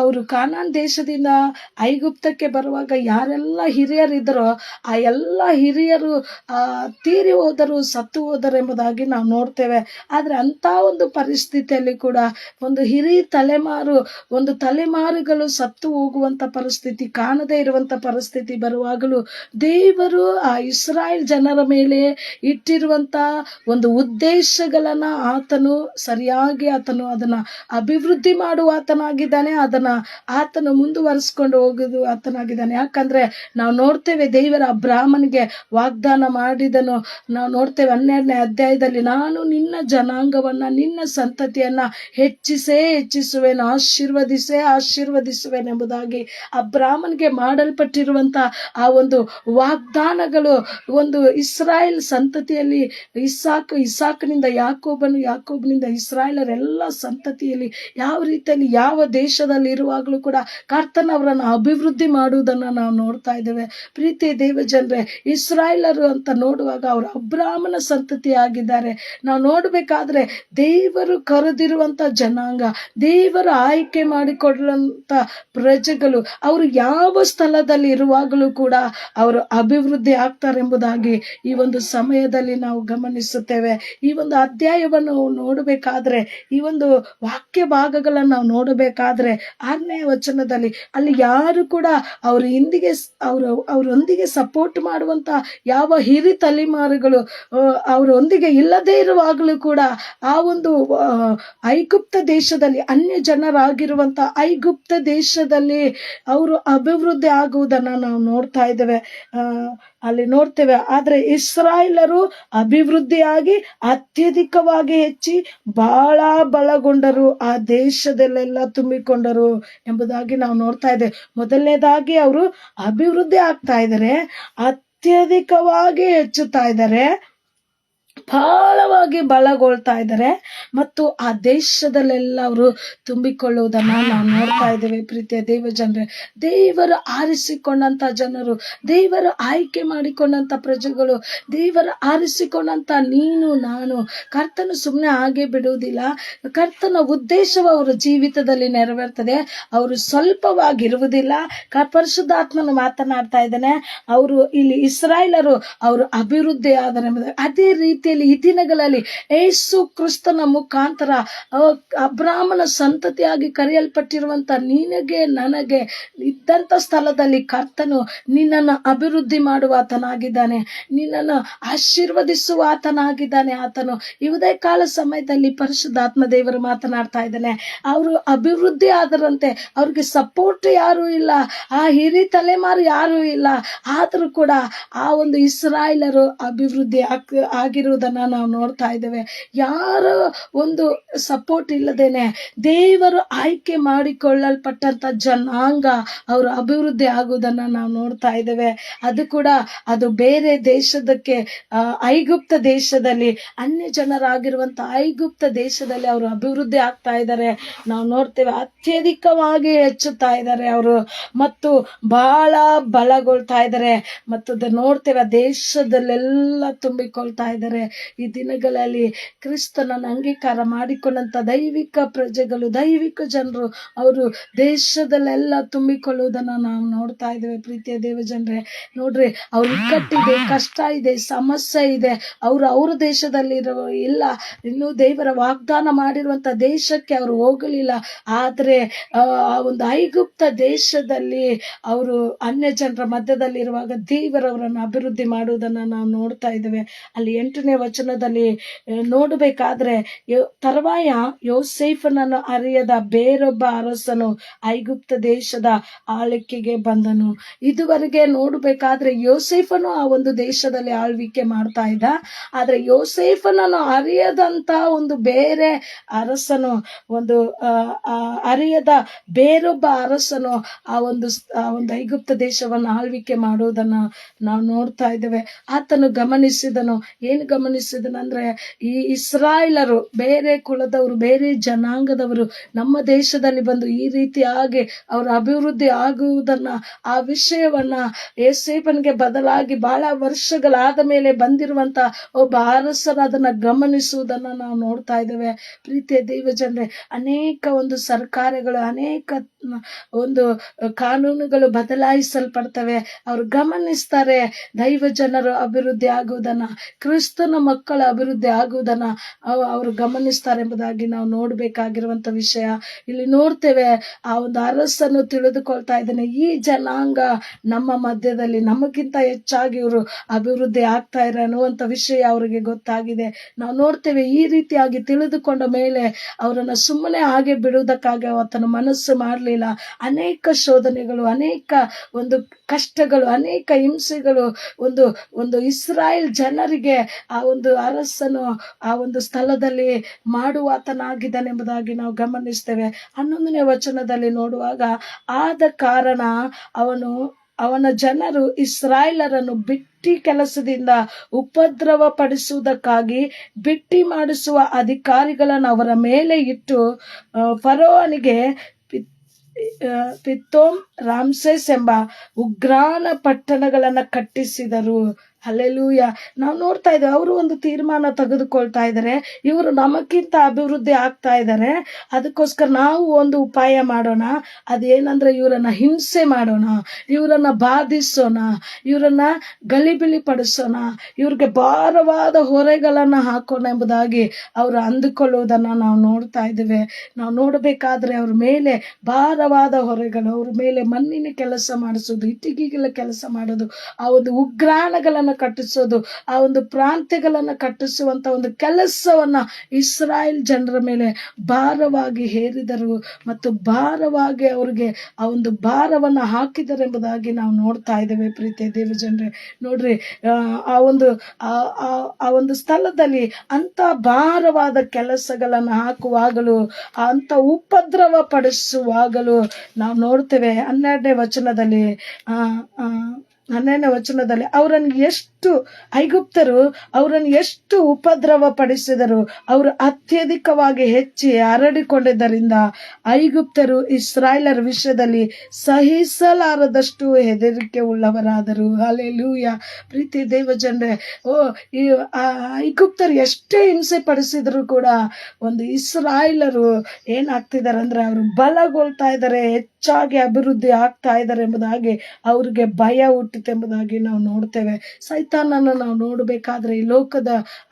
ಅವರು ಕಾನಾನ್ ದೇಶದಿಂದ ಐಗುಪ್ತಕ್ಕೆ ಬರುವಾಗ ಯಾರೆಲ್ಲ ಹಿರಿಯರಿದ್ದರೋ ಆ ಎಲ್ಲ ಹಿರಿಯರು ತೀರಿ ಹೋದರು, ಸತ್ತು ಹೋದರು ಎಂಬುದಾಗಿ ನಾವು ನೋಡ್ತೇವೆ. ಆದ್ರೆ ಅಂತ ಒಂದು ಪರಿಸ್ಥಿತಿಯಲ್ಲಿ ಕೂಡ ಒಂದು ಒಂದು ತಲೆಮಾರುಗಳು ಸತ್ತು ಹೋಗುವಂತ ಪರಿಸ್ಥಿತಿ, ಕಾಣದೇ ಇರುವಂತ ಪರಿಸ್ಥಿತಿ ಬರುವಾಗಲೂ ದೇವರು ಆ ಇಸ್ರಾಯೇಲ್ ಜನರ ಮೇಲೆ ಇಟ್ಟಿರುವಂತ ಒಂದು ಉದ್ದೇಶಗಳನ್ನ ಸರಿಯಾಗಿ ಅದನ್ನ ಅಭಿವೃದ್ಧಿ ಮಾಡುವ ಆತನಾಗಿದ್ದಾನೆ. ಆತನು ಮುಂದುವರಿಸಿಕೊಂಡು ಹೋಗುದು ಆತನಾಗಿದ್ದಾನೆ. ಯಾಕಂದ್ರೆ ನಾವು ನೋಡ್ತೇವೆ, ದೇವರ ಅಬ್ರಾಹ್ಮನಿಗೆ ವಾಗ್ದಾನ ಮಾಡಿದನು. ನಾವು ನೋಡ್ತೇವೆ 12ನೇ ಅಧ್ಯಾಯದಲ್ಲಿ, ನಾನು ನಿನ್ನ ಜನಾಂಗವನ್ನ, ನಿನ್ನ ಸಂತತಿಯನ್ನ ಹೆಚ್ಚಿಸುವೆನು, ಆಶೀರ್ವದಿಸುವೆನು ಎಂಬುದಾಗಿ ಅಬ್ರಾಹ್ಮನಿಗೆ ಮಾಡಲ್ಪಟ್ಟಿರುವಂತ ಆ ಒಂದು ವಾಗ್ದಾನಗಳು ಒಂದು ಇಸ್ರಾಯೇಲ್ ಸಂತತಿಯಲ್ಲಿ ಇಸಾಕನಿಂದ ಯಾಕೋಬನಿಂದ ಇಸ್ರಾಯೇಲರೆಲ್ಲ ಸಂತತಿಯಲ್ಲಿ ಯಾವ ರೀತಿಯಲ್ಲಿ ಯಾವ ದೇಶದಲ್ಲಿ ಇರುವಾಗಲೂ ಕೂಡ ಕರ್ತನವರನ್ನು ಅಭಿವೃದ್ಧಿ ಮಾಡುವುದನ್ನು ನಾವು ನೋಡ್ತಾ ಇದ್ದೇವೆ. ಪ್ರೀತಿ ದೇವ ಜನರೇ, ಇಸ್ರಾಯೇಲರು ಅಂತ ನೋಡುವಾಗ ಅವರು ಅಬ್ರಾಹ್ಮನ ಸಂತತಿ ಆಗಿದ್ದಾರೆ. ನಾವು ನೋಡ್ಬೇಕಾದ್ರೆ ದೇವರು ಕರೆದಿರುವಂತ ಜನಾಂಗ, ದೇವರ ಆಯ್ಕೆ ಮಾಡಿಕೊಳ್ಳುವಂತ ಪ್ರಜೆಗಳು, ಅವರು ಯಾವ ಸ್ಥಳದಲ್ಲಿ ಇರುವಾಗಲೂ ಕೂಡ ಅವರು ಅಭಿವೃದ್ಧಿ ಆಗ್ತಾರೆ ಎಂಬುದಾಗಿ ಈ ಒಂದು ಸಮಯದಲ್ಲಿ ನಾವು ಗಮನಿಸುತ್ತೇವೆ. ಈ ಒಂದು ಅಧ್ಯಾಯವನ್ನು ನೋಡಬೇಕಾದ್ರೆ, ಈ ಒಂದು ವಾಕ್ಯ ಭಾಗಗಳನ್ನು ನಾವು ನೋಡಬೇಕಾದ್ರೆ 6ನೇ ವಚನದಲ್ಲಿ ಅಲ್ಲಿ ಯಾರು ಕೂಡ ಅವರೊಂದಿಗೆ ಸಪೋರ್ಟ್ ಮಾಡುವಂತ ಯಾವ ಹಿರಿ ತಲೆಮಾರುಗಳು ಅವರೊಂದಿಗೆ ಇಲ್ಲದೇ ಇರುವಾಗಲೂ ಕೂಡ ಆ ಒಂದು ಐಗುಪ್ತ ದೇಶದಲ್ಲಿ, ಅನ್ಯ ಜನರಾಗಿರುವಂತ ಐಗುಪ್ತ ದೇಶದಲ್ಲಿ ಅವರು ಅಭಿವೃದ್ಧಿ ಆಗುವುದನ್ನ ನಾವು ನೋಡ್ತಾ ಇದ್ದೇವೆ, ಅಲ್ಲಿ ನೋಡ್ತೇವೆ. ಆದ್ರೆ ಇಸ್ರಾಯೇಲರು ಅಭಿವೃದ್ಧಿಯಾಗಿ ಅತ್ಯಧಿಕವಾಗಿ ಹೆಚ್ಚಿ ಬಹಳ ಬಲಗೊಂಡರು, ಆ ದೇಶದಲ್ಲೆಲ್ಲ ತುಂಬಿಕೊಂಡರು ಎಂಬುದಾಗಿ ನಾವು ನೋಡ್ತಾ ಇದ್ದೇವೆ. ಮೊದಲನೇದಾಗಿ ಅವರು ಅಭಿವೃದ್ಧಿ ಆಗ್ತಾ ಇದ್ದಾರೆ, ಅತ್ಯಧಿಕವಾಗಿ ಹೆಚ್ಚುತ್ತಾ ಇದ್ದಾರೆ, ಬಹಳವಾಗಿ ಬಲಗೊಳ್ತಾ ಇದ್ದಾರೆ, ಮತ್ತು ಆ ದೇಶದಲ್ಲೆಲ್ಲ ಅವರು ತುಂಬಿಕೊಳ್ಳುವುದನ್ನ ನಾವು ನೋಡ್ತಾ ಇದ್ದೇವೆ. ಪ್ರೀತಿಯ ದೇವ ಜನರೇ, ದೇವರು ಆರಿಸಿಕೊಂಡಂತ ಜನರು, ದೇವರು ಆಯ್ಕೆ ಮಾಡಿಕೊಂಡಂತ ಪ್ರಜೆಗಳು, ದೇವರು ಆರಿಸಿಕೊಂಡಂತ ನೀನು ನಾನು, ಕರ್ತನು ಸುಮ್ಮನೆ ಹಾಗೆ ಬಿಡುವುದಿಲ್ಲ. ಕರ್ತನ ಉದ್ದೇಶವು ಅವರ ಜೀವಿತದಲ್ಲಿ ನೆರವೇರ್ತದೆ. ಅವರು ಸ್ವಲ್ಪವಾಗಿರುವುದಿಲ್ಲ. ಪರಿಶುದ್ಧಾತ್ಮನು ಮಾತನಾಡ್ತಾ ಇದ್ದಾನೆ, ಅವರು ಇಲ್ಲಿ ಇಸ್ರಾಯೇಲರು ಅವರು ಅಭಿವೃದ್ಧಿ ಆದರೆ ಅದೇ ರೀತಿಯಲ್ಲಿ ಈ ದಿನಗಳಲ್ಲಿ ಯೇಸು ಕ್ರಿಸ್ತನ ಮುಖಾಂತರ ಅಬ್ರಾಹ್ಮನ ಸಂತತಿಯಾಗಿ ಕರೆಯಲ್ಪಟ್ಟಿರುವಂತ ನಿನಗೆ ನನಗೆ ಇದ್ದಂತ ಸ್ಥಳದಲ್ಲಿ ಕರ್ತನು ನಿನ್ನನ್ನು ಅಭಿವೃದ್ಧಿ ಮಾಡುವ ಆತನಾಗಿದ್ದಾನೆ, ನಿನ್ನನ್ನು ಆಶೀರ್ವದಿಸುವ ಆತನಾಗಿದ್ದಾನೆ. ಆತನು ಇವುದೇ ಕಾಲ ಸಮಯದಲ್ಲಿ ಪರಿಶುದ್ಧಾತ್ಮ ದೇವರು ಮಾತನಾಡ್ತಾ ಇದ್ದಾನೆ. ಅವರು ಅಭಿವೃದ್ಧಿ ಆದರಂತೆ ಅವ್ರಿಗೆ ಸಪೋರ್ಟ್ ಯಾರು ಇಲ್ಲ, ಆ ಹಿರಿ ತಲೆಮಾರು ಯಾರು ಇಲ್ಲ, ಆದ್ರೂ ಕೂಡ ಆ ಒಂದು ಇಸ್ರಾಯೇಲರು ಅಭಿವೃದ್ಧಿ ಆಗಿರುವುದನ್ನ ನಾವು ನೋಡ್ತಾ ಇದ್ದೇವೆ. ಯಾರ ಒಂದು ಸಪೋರ್ಟ್ ಇಲ್ಲದೇನೆ ದೇವರು ಆಯ್ಕೆ ಮಾಡಿಕೊಳ್ಳಲ್ಪಟ್ಟಂತ ಜನಾಂಗ ಅವರು ಅಭಿವೃದ್ಧಿ ಆಗುವುದನ್ನ ನಾವು ನೋಡ್ತಾ ಇದ್ದೇವೆ. ಅದು ಬೇರೆ ದೇಶದಕ್ಕೆ, ಐಗುಪ್ತ ದೇಶದಲ್ಲಿ, ಅನ್ಯ ಜನರಾಗಿರುವಂತ ಐಗುಪ್ತ ದೇಶದಲ್ಲಿ ಅವರು ಅಭಿವೃದ್ಧಿ ಆಗ್ತಾ ಇದ್ದಾರೆ. ನಾವು ನೋಡ್ತೇವೆ, ಅತ್ಯಧಿಕವಾಗಿ ಹೆಚ್ಚುತ್ತಾ ಇದ್ದಾರೆ ಅವರು, ಮತ್ತು ಬಹಳ ಬಲಗೊಳ್ತಾ ಇದ್ದಾರೆ. ಮತ್ತು ನೋಡ್ತೇವೆ ದೇಶದಲ್ಲೆಲ್ಲ ತುಂಬಿಕೊಳ್ತಾ ಇದ್ದಾರೆ. ಈ ದಿನಗಳಲ್ಲಿ ಕ್ರಿಸ್ತನನ್ನು ಅಂಗೀಕಾರ ಮಾಡಿಕೊಂಡಂತ ದೈವಿಕ ಪ್ರಜೆಗಳು, ದೈವಿಕ ಜನರು ಅವರು ದೇಶದಲ್ಲೆಲ್ಲ ತುಂಬಿಕೊಳ್ಳುವುದನ್ನು ನಾವು ನೋಡ್ತಾ ಇದ್ದೇವೆ. ಪ್ರೀತಿಯ ದೇವಜನರೇ, ನೋಡ್ರಿ, ಅವ್ರ ಇಕ್ಕಟ್ಟಿದೆ, ಕಷ್ಟ ಇದೆ, ಸಮಸ್ಯೆ ಇದೆ. ಅವ್ರ ದೇಶದಲ್ಲಿ ಇಲ್ಲ, ಇನ್ನು ದೇವರ ವಾಗ್ದಾನ ಮಾಡಿರುವಂತ ದೇಶಕ್ಕೆ ಅವರು ಹೋಗಲಿಲ್ಲ. ಆದ್ರೆ ಆ ಒಂದು ಐಗುಪ್ತ ದೇಶದಲ್ಲಿ ಅವರು ಅನ್ಯ ಜನರ ಮಧ್ಯದಲ್ಲಿರುವಾಗ ದೇವರವರನ್ನು ಅಭಿವೃದ್ಧಿ ಮಾಡುವುದನ್ನ ನಾವು ನೋಡ್ತಾ ಇದ್ದೇವೆ. ಅಲ್ಲಿ 8ನೇ ವಚನದಲ್ಲಿ ನೋಡಬೇಕಾದ್ರೆ, ತರುವಾಯ ಯೋಸೇಫನನ್ನು ಅರಿಯದ ಬೇರೊಬ್ಬ ಅರಸನು ಐಗುಪ್ತ ದೇಶದ ಆಳ್ವಿಕೆಗೆ ಬಂದನು. ಇದುವರೆಗೆ ನೋಡಬೇಕಾದ್ರೆ ಯೋಸೇಫನು ಆ ಒಂದು ದೇಶದಲ್ಲಿ ಆಳ್ವಿಕೆ ಮಾಡ್ತಾ ಇದ್ದ. ಆದ್ರೆ ಯೋಸೇಫನನ್ನು ಅರಿಯದಂತ ಒಂದು ಬೇರೆ ಅರಸನು, ಒಂದು ಅರಿಯದ ಬೇರೊಬ್ಬ ಅರಸನು ಆ ಒಂದು ಐಗುಪ್ತ ದೇಶವನ್ನು ಆಳ್ವಿಕೆ ಮಾಡುವುದನ್ನ ನಾವು ನೋಡ್ತಾ ಇದ್ದೇವೆ. ಆತನು ಗಮನಿಸಿದನು. ಏನು ಗಮನಿಸಿದನಂದ್ರೆ, ಈ ಇಸ್ರಾಯೇಲರು ಬೇರೆ ಕುಲದವರು, ಬೇರೆ ಜನಾಂಗದವರು ನಮ್ಮ ದೇಶದಲ್ಲಿ ಬಂದು ಈ ರೀತಿಯಾಗಿ ಅವರ ಅಭಿವೃದ್ಧಿ ಆಗುವುದನ್ನ, ಆ ವಿಷಯವನ್ನ ಯೋಸೇಫನಿಗೆ ಬದಲಾಗಿ ಬಹಳ ವರ್ಷಗಳಾದ ಮೇಲೆ ಬಂದಿರುವಂತ ಒಬ್ಬ ಅರಸನ ಅದನ್ನ ಗಮನಿಸುವುದನ್ನ ನಾವು ನೋಡ್ತಾ ಇದ್ದೇವೆ. ಪ್ರೀತಿಯ ದೇವಜನರೇ, ಅನೇಕ ಒಂದು ಸರ್ಕಾರಗಳು, ಅನೇಕ ಒಂದು ಕಾನೂನುಗಳು ಬದಲಾಯಿಸಲ್ಪಡ್ತವೆ. ಅವರು ಗಮನಿಸ್ತಾರೆ ದೈವ ಜನರು ಅಭಿವೃದ್ಧಿ ಆಗುವುದನ್ನ, ಕ್ರಿಸ್ತನ ಮಕ್ಕಳ ಅಭಿವೃದ್ಧಿ ಆಗುವುದನ್ನ ಅವರು ಗಮನಿಸ್ತಾರೆ ಎಂಬುದಾಗಿ ನಾವು ನೋಡ್ಬೇಕಾಗಿರುವಂತ ವಿಷಯ. ಇಲ್ಲಿ ನೋಡ್ತೇವೆ, ಆ ಒಂದು ಅರಸನ್ನು ತಿಳಿದುಕೊಳ್ತಾ ಇದ್ದಾನೆ, ಈ ಜನಾಂಗ ನಮ್ಮ ಮಧ್ಯದಲ್ಲಿ ನಮಗಿಂತ ಹೆಚ್ಚಾಗಿ ಇವರು ಅಭಿವೃದ್ಧಿ ಆಗ್ತಾ ಇರ ಅನ್ನುವಂತ ವಿಷಯ ಅವರಿಗೆ ಗೊತ್ತಾಗಿದೆ. ನಾವು ನೋಡ್ತೇವೆ, ಈ ರೀತಿಯಾಗಿ ತಿಳಿದುಕೊಂಡ ಮೇಲೆ ಅವರನ್ನ ಸುಮ್ಮನೆ ಹಾಗೆ ಬಿಡುವುದಕ್ಕಾಗಿ ಆತನ ಮನಸ್ಸು ಮಾಡಲಿಲ್ಲ. ಅನೇಕ ಶೋಧನೆಗಳು, ಅನೇಕ ಒಂದು ಕಷ್ಟಗಳು, ಅನೇಕ ಹಿಂಸೆಗಳು ಒಂದು ಇಸ್ರಾಯೇಲ್ ಜನರಿಗೆ ಆ ಒಂದು ಅರಸನು ಆ ಒಂದು ಸ್ಥಳದಲ್ಲಿ ಮಾಡುವಾತನಾಗಿದ್ದಾನೆ ಎಂಬುದಾಗಿ ನಾವು ಗಮನಿಸ್ತೇವೆ. 11ನೇ ವಚನದಲ್ಲಿ ನೋಡುವಾಗ, ಆದ ಕಾರಣ ಅವನ ಜನರು ಇಸ್ರಾಯೇಲರನ್ನು ಬಿಟ್ಟಿ ಕೆಲಸದಿಂದ ಉಪದ್ರವ ಪಡಿಸುವುದಕ್ಕಾಗಿ ಬಿಟ್ಟಿ ಮಾಡಿಸುವ ಅಧಿಕಾರಿಗಳನ್ನು ಅವರ ಮೇಲೆ ಇಟ್ಟು ಫರೋವನಿಗೆ ಪಿತೋಮ್, ರಾಮ್ಸೆಸ್ ಎಂಬ ಉಗ್ರಾಣ ಪಟ್ಟಣಗಳನ್ನ ಕಟ್ಟಿಸಿದರು. ಹಲ್ಲೆಲೂಯ. ನಾವು ನೋಡ್ತಾ ಇದ್ದೇವೆ, ಅವರು ಒಂದು ತೀರ್ಮಾನ ತೆಗೆದುಕೊಳ್ತಾ ಇದ್ದಾರೆ, ಇವರು ನಮಗಿಂತ ಅಭಿವೃದ್ಧಿ ಆಗ್ತಾ ಇದ್ದಾರೆ, ಅದಕ್ಕೋಸ್ಕರ ನಾವು ಒಂದು ಉಪಾಯ ಮಾಡೋಣ. ಅದೇನಂದ್ರೆ, ಇವರನ್ನ ಹಿಂಸೆ ಮಾಡೋಣ, ಇವರನ್ನ ಬಾಧಿಸೋಣ, ಇವರನ್ನ ಗಲಿಬಿಲಿ ಪಡಿಸೋಣ, ಇವ್ರಿಗೆ ಭಾರವಾದ ಹೊರೆಗಳನ್ನ ಹಾಕೋಣ ಎಂಬುದಾಗಿ ಅವರು ಅಂದುಕೊಳ್ಳುವುದನ್ನ ನಾವು ನೋಡ್ತಾ ಇದ್ದೇವೆ. ನಾವು ನೋಡಬೇಕಾದ್ರೆ ಅವ್ರ ಮೇಲೆ ಭಾರವಾದ ಹೊರೆಗಳು, ಅವ್ರ ಮೇಲೆ ಮಣ್ಣಿನ ಕೆಲಸ ಮಾಡಿಸೋದು, ಇಟ್ಟಿಗೆಗಳ ಕೆಲಸ ಮಾಡೋದು, ಆ ಒಂದು ಉಗ್ರಾಣಗಳನ್ನ ಕಟ್ಟಿಸೋದು, ಆ ಒಂದು ಪ್ರಾಂತ್ಯಗಳನ್ನ ಕಟ್ಟಿಸುವಂತ ಒಂದು ಕೆಲಸವನ್ನ ಇಸ್ರಾಯೇಲ್ ಜನರ ಮೇಲೆ ಭಾರವಾಗಿ ಹೇರಿದರು ಮತ್ತು ಭಾರವಾಗಿ ಅವ್ರಿಗೆ ಆ ಒಂದು ಭಾರವನ್ನ ಹಾಕಿದರು ಎಂಬುದಾಗಿ ನಾವು ನೋಡ್ತಾ ಇದ್ದೇವೆ. ಪ್ರೀತಿಯ ದೇವಜನರೇ, ನೋಡ್ರಿ, ಆ ಒಂದು ಸ್ಥಳದಲ್ಲಿ ಅಂತ ಭಾರವಾದ ಕೆಲಸಗಳನ್ನ ಹಾಕುವಾಗಲೂ, ಅಂತ ಉಪದ್ರವ ಪಡಿಸುವಾಗಲೂ ನಾವು ನೋಡ್ತೇವೆ. 12ನೇ ವಚನದಲ್ಲಿ ಐಗುಪ್ತರು ಅವರನ್ನು ಎಷ್ಟು ಉಪದ್ರವ ಪಡಿಸಿದರು. ಅವರು ಅತ್ಯಧಿಕವಾಗಿ ಹೆಚ್ಚಿ ಹರಡಿಕೊಂಡಿದ್ದರಿಂದ ಐಗುಪ್ತರು ಇಸ್ರಾಯೇಲರ ವಿಷಯದಲ್ಲಿ ಸಹಿಸಲಾರದಷ್ಟು ಹೆದರಿಕೆ ಉಳ್ಳವರಾದರು. ಹಲ್ಲೆಲೂಯ. ಪ್ರೀತಿ ದೇವಜನರೇ, ಈ ಐಗುಪ್ತರು ಎಷ್ಟೇ ಹಿಂಸೆ ಪಡಿಸಿದ್ರು ಕೂಡ ಒಂದು ಇಸ್ರಾಯೇಲರು ಏನಾಗ್ತಿದ್ದಾರೆ ಅಂದ್ರೆ, ಅವರು ಬಲಗೊಳ್ತಾ ಇದ್ದಾರೆ, ಹೆಚ್ಚಾಗಿ ಅಭಿವೃದ್ಧಿ ಆಗ್ತಾ ಇದ್ದಾರೆ ಎಂಬುದಾಗಿ ಅವ್ರಿಗೆ ಭಯ ಹುಟ್ಟಿತೆಂಬುದಾಗಿ ನಾವು ನೋಡ್ತೇವೆ. ಸೈತಾನನ ನಾವು ನೋಡಬೇಕಾದ್ರೆ, ಈ ಲೋಕದ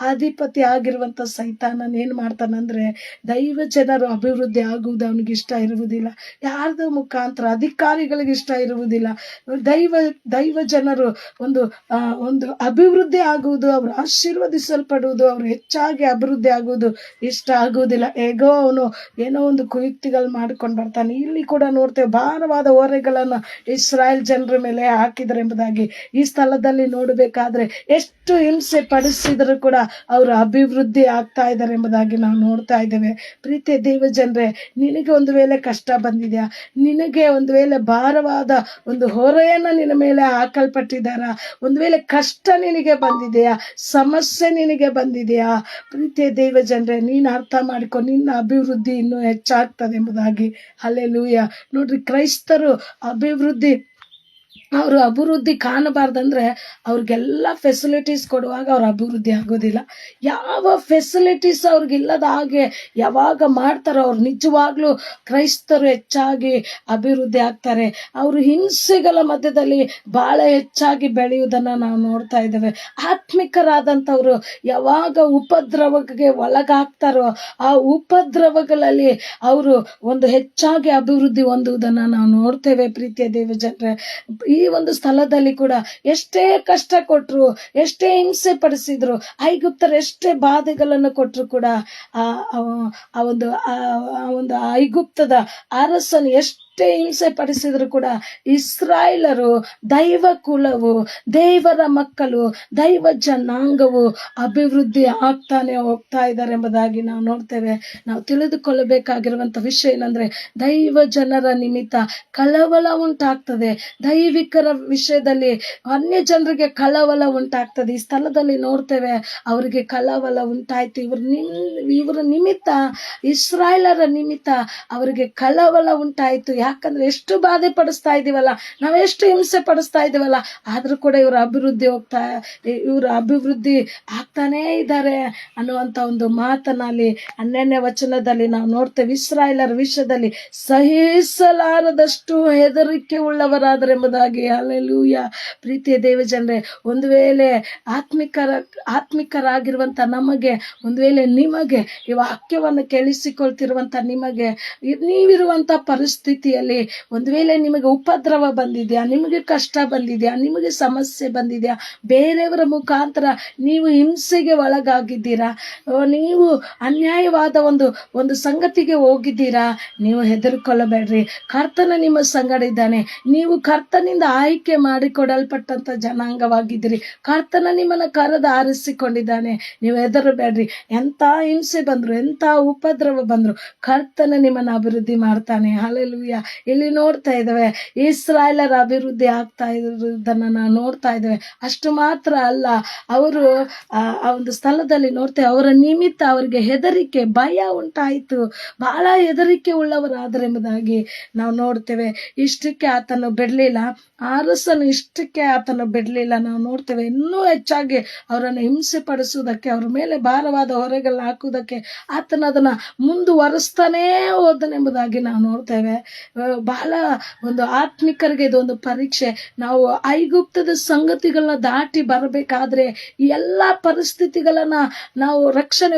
ಅಧಿಪತಿ ಆಗಿರುವಂತ ಸೈತಾನನ್ ಏನ್ ಮಾಡ್ತಾನಂದ್ರೆ, ದೈವ ಜನರು ಅಭಿವೃದ್ಧಿ ಆಗುವುದು ಅವನಿಗೆ ಇಷ್ಟ ಇರುವುದಿಲ್ಲ. ಯಾರ್ದ ಮುಖಾಂತರ ಅಧಿಕಾರಿಗಳಿಗೆ ಇಷ್ಟ ಇರುವುದಿಲ್ಲ. ದೈವ ಜನರು ಒಂದು ಅಭಿವೃದ್ಧಿ ಆಗುವುದು, ಅವರು ಆಶೀರ್ವದಿಸಲ್ಪಡುವುದು, ಅವರು ಹೆಚ್ಚಾಗಿ ಅಭಿವೃದ್ಧಿ ಆಗುವುದು ಇಷ್ಟ ಆಗುವುದಿಲ್ಲ. ಹೇಗೋ ಅವನು ಏನೋ ಒಂದು ಕುಯುಕ್ತಿಗಳು ಮಾಡ್ಕೊಂಡು ಬರ್ತಾನೆ. ಇಲ್ಲಿ ಕೂಡ ನೋಡ್ತೇವೆ, ಭಾರವಾದ ಹೊರೆಗಳನ್ನ ಇಸ್ರಾಯೇಲ್ ಜನರ ಮೇಲೆ ಹಾಕಿದರೆ ಎಂಬುದಾಗಿ. ಈ ಸ್ಥಳದಲ್ಲಿ ನೋಡಬೇಕಾದ್ರೆ ಎಷ್ಟು ಹಿಂಸೆ ಪಡಿಸಿದ್ರು ಕೂಡ ಅವರು ಅಭಿವೃದ್ಧಿ ಆಗ್ತಾ ಇದ್ದಾರೆ ಎಂಬುದಾಗಿ ನಾವು ನೋಡ್ತಾ ಇದ್ದೇವೆ. ಪ್ರೀತಿಯ ದೇವ ಜನರೇ, ನಿನಗೆ ಒಂದು ವೇಳೆ ಕಷ್ಟ ಬಂದಿದ್ಯಾ, ನಿನಗೆ ಒಂದು ವೇಳೆ ಭಾರವಾದ ಒಂದು ಹೊರೆಯನ್ನ ನಿನ್ನ ಮೇಲೆ ಹಾಕಲ್ಪಟ್ಟಿದ್ದಾರ, ಒಂದು ವೇಳೆ ಕಷ್ಟ ನಿನಗೆ ಬಂದಿದೆಯಾ, ಸಮಸ್ಯೆ ನಿನಗೆ ಬಂದಿದೆಯಾ, ಪ್ರೀತಿಯ ದೇವ ಜನರೇ, ನೀನು ಅರ್ಥ ಮಾಡಿಕೊ, ನಿನ್ನ ಅಭಿವೃದ್ಧಿ ಇನ್ನೂ ಹೆಚ್ಚಾಗ್ತದೆ ಎಂಬುದಾಗಿ. ಹಲ್ಲೆಲೂಯ. ನೋಡ್ರಿ, ಕ್ರೈಸ್ತರು ಅಭಿವೃದ್ಧಿ ಅವರು ಅಭಿವೃದ್ಧಿ ಕಾಣಬಾರ್ದಂದ್ರೆ ಅವ್ರಿಗೆಲ್ಲ ಫೆಸಿಲಿಟೀಸ್ ಕೊಡುವಾಗ ಅವ್ರ ಅಭಿವೃದ್ಧಿ ಆಗೋದಿಲ್ಲ. ಯಾವ ಫೆಸಿಲಿಟೀಸ್ ಅವ್ರಿಗಿಲ್ಲದ ಹಾಗೆ ಯಾವಾಗ ಮಾಡ್ತಾರೋ ಅವ್ರು ನಿಜವಾಗ್ಲೂ ಕ್ರೈಸ್ತರು ಹೆಚ್ಚಾಗಿ ಅಭಿವೃದ್ಧಿ ಆಗ್ತಾರೆ. ಅವರು ಹಿಂಸೆಗಳ ಮಧ್ಯದಲ್ಲಿ ಬಹಳ ಹೆಚ್ಚಾಗಿ ಬೆಳೆಯುವುದನ್ನ ನಾವು ನೋಡ್ತಾ ಇದ್ದೇವೆ. ಆತ್ಮಿಕರಾದಂಥವ್ರು ಯಾವಾಗ ಉಪದ್ರವಕ್ಕೆ ಒಳಗಾಗ್ತಾರೋ ಆ ಉಪದ್ರವಗಳಲ್ಲಿ ಅವರು ಒಂದು ಹೆಚ್ಚಾಗಿ ಅಭಿವೃದ್ಧಿ ಹೊಂದುವುದನ್ನ ನಾವು ನೋಡ್ತೇವೆ. ಪ್ರೀತಿಯ ದೇವಜನರೇ, ಈ ಒಂದು ಸ್ಥಳದಲ್ಲಿ ಕೂಡ ಎಷ್ಟೇ ಕಷ್ಟ ಕೊಟ್ರು, ಎಷ್ಟೇ ಹಿಂಸೆ ಪಡಿಸಿದ್ರು, ಐಗುಪ್ತರು ಎಷ್ಟೇ ಬಾಧೆಗಳನ್ನು ಕೊಟ್ರು ಕೂಡ ಆ ಒಂದು ಐಗುಪ್ತದ ಅರಸನು ಎಷ್ಟೇ ಹಿಂಸೆ ಪಡಿಸಿದ್ರು ಕೂಡ ಇಸ್ರಾಯೇಲರು, ದೈವ ಕುಲವು, ದೇವರ ಮಕ್ಕಳು, ದೈವ ಜನಾಂಗವು ಅಭಿವೃದ್ಧಿ ಆಗ್ತಾನೆ ಹೋಗ್ತಾ ಇದ್ದಾರೆ ಎಂಬುದಾಗಿ ನಾವು ನೋಡ್ತೇವೆ. ನಾವು ತಿಳಿದುಕೊಳ್ಳಬೇಕಾಗಿರುವಂತ ವಿಷಯ ಏನಂದ್ರೆ, ದೈವ ಜನರ ನಿಮಿತ್ತ ಕಳವಳ ಉಂಟಾಗ್ತದೆ. ದೈವಿಕರ ವಿಷಯದಲ್ಲಿ ಅನ್ಯ ಜನರಿಗೆ ಕಳವಳ ಉಂಟಾಗ್ತದೆ. ಈ ಸ್ಥಳದಲ್ಲಿ ನೋಡ್ತೇವೆ, ಅವರಿಗೆ ಕಳವಳ ಉಂಟಾಯ್ತು. ಇವರ ನಿಮಿತ್ತ, ಇಸ್ರಾಯೇಲರ ನಿಮಿತ್ತ ಅವರಿಗೆ ಕಳವಳ ಉಂಟಾಯ್ತು. ಯಾಕಂದ್ರೆ ಎಷ್ಟು ಬಾಧೆ ಪಡಿಸ್ತಾ ಇದೀವಲ್ಲ, ನಾವೆಷ್ಟು ಹಿಂಸೆ ಪಡಿಸ್ತಾ ಇದೀವಲ್ಲ, ಆದ್ರೂ ಕೂಡ ಇವ್ರ ಅಭಿವೃದ್ಧಿ ಆಗ್ತಾನೇ ಇದ್ದಾರೆ ಅನ್ನುವಂತ ಒಂದು ಮಾತನಲ್ಲಿ 12ನೇ ವಚನದಲ್ಲಿ ನಾವು ನೋಡ್ತೇವೆ. ಇಸ್ರಾಯೇಲರ ವಿಷಯದಲ್ಲಿ ಸಹಿಸಲಾರದಷ್ಟು ಹೆದರಿಕೆ ಉಳ್ಳವರಾದರೆ ಎಂಬುದಾಗಿ. ಹಲ್ಲೆಲೂಯಾ. ಪ್ರೀತಿಯ ದೇವಜನರೇ, ಒಂದು ವೇಳೆ ಆತ್ಮಿಕರಾಗಿರುವಂತ ನಮಗೆ, ಒಂದು ವೇಳೆ ನಿಮಗೆ ಈ ವಾಕ್ಯವನ್ನು ಕೇಳಿಸಿಕೊಳ್ತಿರುವಂತ ನಿಮಗೆ, ನೀವಿರುವಂತ ಪರಿಸ್ಥಿತಿಯಲ್ಲಿ ಒಂದು ವೇಳೆ ನಿಮಗೆ ಉಪದ್ರವ ಬಂದಿದ್ಯಾ, ನಿಮಗೆ ಕಷ್ಟ ಬಂದಿದ್ಯಾ, ನಿಮಗೆ ಸಮಸ್ಯೆ ಬಂದಿದ್ಯಾ, ಬೇರೆಯವರ ಮುಖಾಂತರ ನೀವು ಹಿಂಸೆಗೆ ಒಳಗಾಗಿದ್ದೀರಾ, ನೀವು ಅನ್ಯಾಯವಾದ ಒಂದು ಸಂಗತಿಗೆ ಹೋಗಿದ್ದೀರಾ, ನೀವು ಹೆದರ್ಕೊಳ್ಳಬೇಡ್ರಿ. ಕರ್ತನ ನಿಮ್ಮ ಸಂಗಡ ಇದ್ದಾನೆ. ನೀವು ಕರ್ತನಿಂದ ಆಯ್ಕೆ ಮಾಡಿಕೊಡಲ್ಪಟ್ಟಂತ ಜನಾಂಗವಾಗಿದ್ದೀರಿ. ಕರ್ತನ ನಿಮ್ಮನ್ನ ಕರೆದು ಆರಿಸಿಕೊಂಡಿದ್ದಾನೆ. ನೀವು ಹೆದರಬೇಡ್ರಿ. ಎಂತ ಹಿಂಸೆ ಬಂದ್ರು, ಎಂತ ಉಪದ್ರವ ಬಂದ್ರು, ಕರ್ತನ ನಿಮ್ಮನ್ನ ಅಭಿವೃದ್ಧಿ ಮಾಡ್ತಾನೆ. ಹಲ್ಲೆಲೂಯಾ. ಇಲ್ಲಿ ನೋಡ್ತಾ ಇದ್ದೇವೆ, ಇಸ್ರಾಯೇಲರ ಅಭಿವೃದ್ಧಿ ಆಗ್ತಾ ಇರುವುದನ್ನ ನಾವು ನೋಡ್ತಾ ಇದ್ದೇವೆ. ಅಷ್ಟು ಮಾತ್ರ ಅಲ್ಲ, ಅವರು ಆ ಒಂದು ಸ್ಥಳದಲ್ಲಿ ನೋಡ್ತೇವೆ, ಅವರ ನಿಮಿತ್ತ ಅವರಿಗೆ ಹೆದರಿಕೆ, ಭಯ ಉಂಟಾಯಿತು. ಬಹಳ ಹೆದರಿಕೆ ಉಳ್ಳವರಾದರೆಂಬುದಾಗಿ ನಾವು ನೋಡ್ತೇವೆ. ಇಷ್ಟಕ್ಕೆ ಆತನು ಬಿಡ್ಲಿಲ್ಲ, ಅರಸನು ಇಷ್ಟಕ್ಕೆ ಆತನು ಬಿಡ್ಲಿಲ್ಲ. ನಾವು ನೋಡ್ತೇವೆ, ಇನ್ನೂ ಹೆಚ್ಚಾಗಿ ಅವರನ್ನು ಹಿಂಸೆ ಪಡಿಸುವುದಕ್ಕೆ, ಅವ್ರ ಮೇಲೆ ಭಾರವಾದ ಹೊರೆಗಳನ್ನ ಹಾಕುವುದಕ್ಕೆ ಆತನ ಅದನ್ನ ಮುಂದುವರಿಸ್ತಾನೇ ಹೋದನೆಂಬುದಾಗಿ ನಾವು ನೋಡ್ತೇವೆ. ಬಹಳ ಒಂದು ಆತ್ಮಿಕರಿಗೆ ಇದೊಂದು ಪರೀಕ್ಷೆ. ನಾವು ಐಗುಪ್ತದ ಸಂಗತಿಗಳನ್ನ ದಾಟಿ ಬರಬೇಕಾದ್ರೆ ಈ ಎಲ್ಲಾ ಪರಿಸ್ಥಿತಿಗಳನ್ನ ನಾವು ರಕ್ಷಣೆ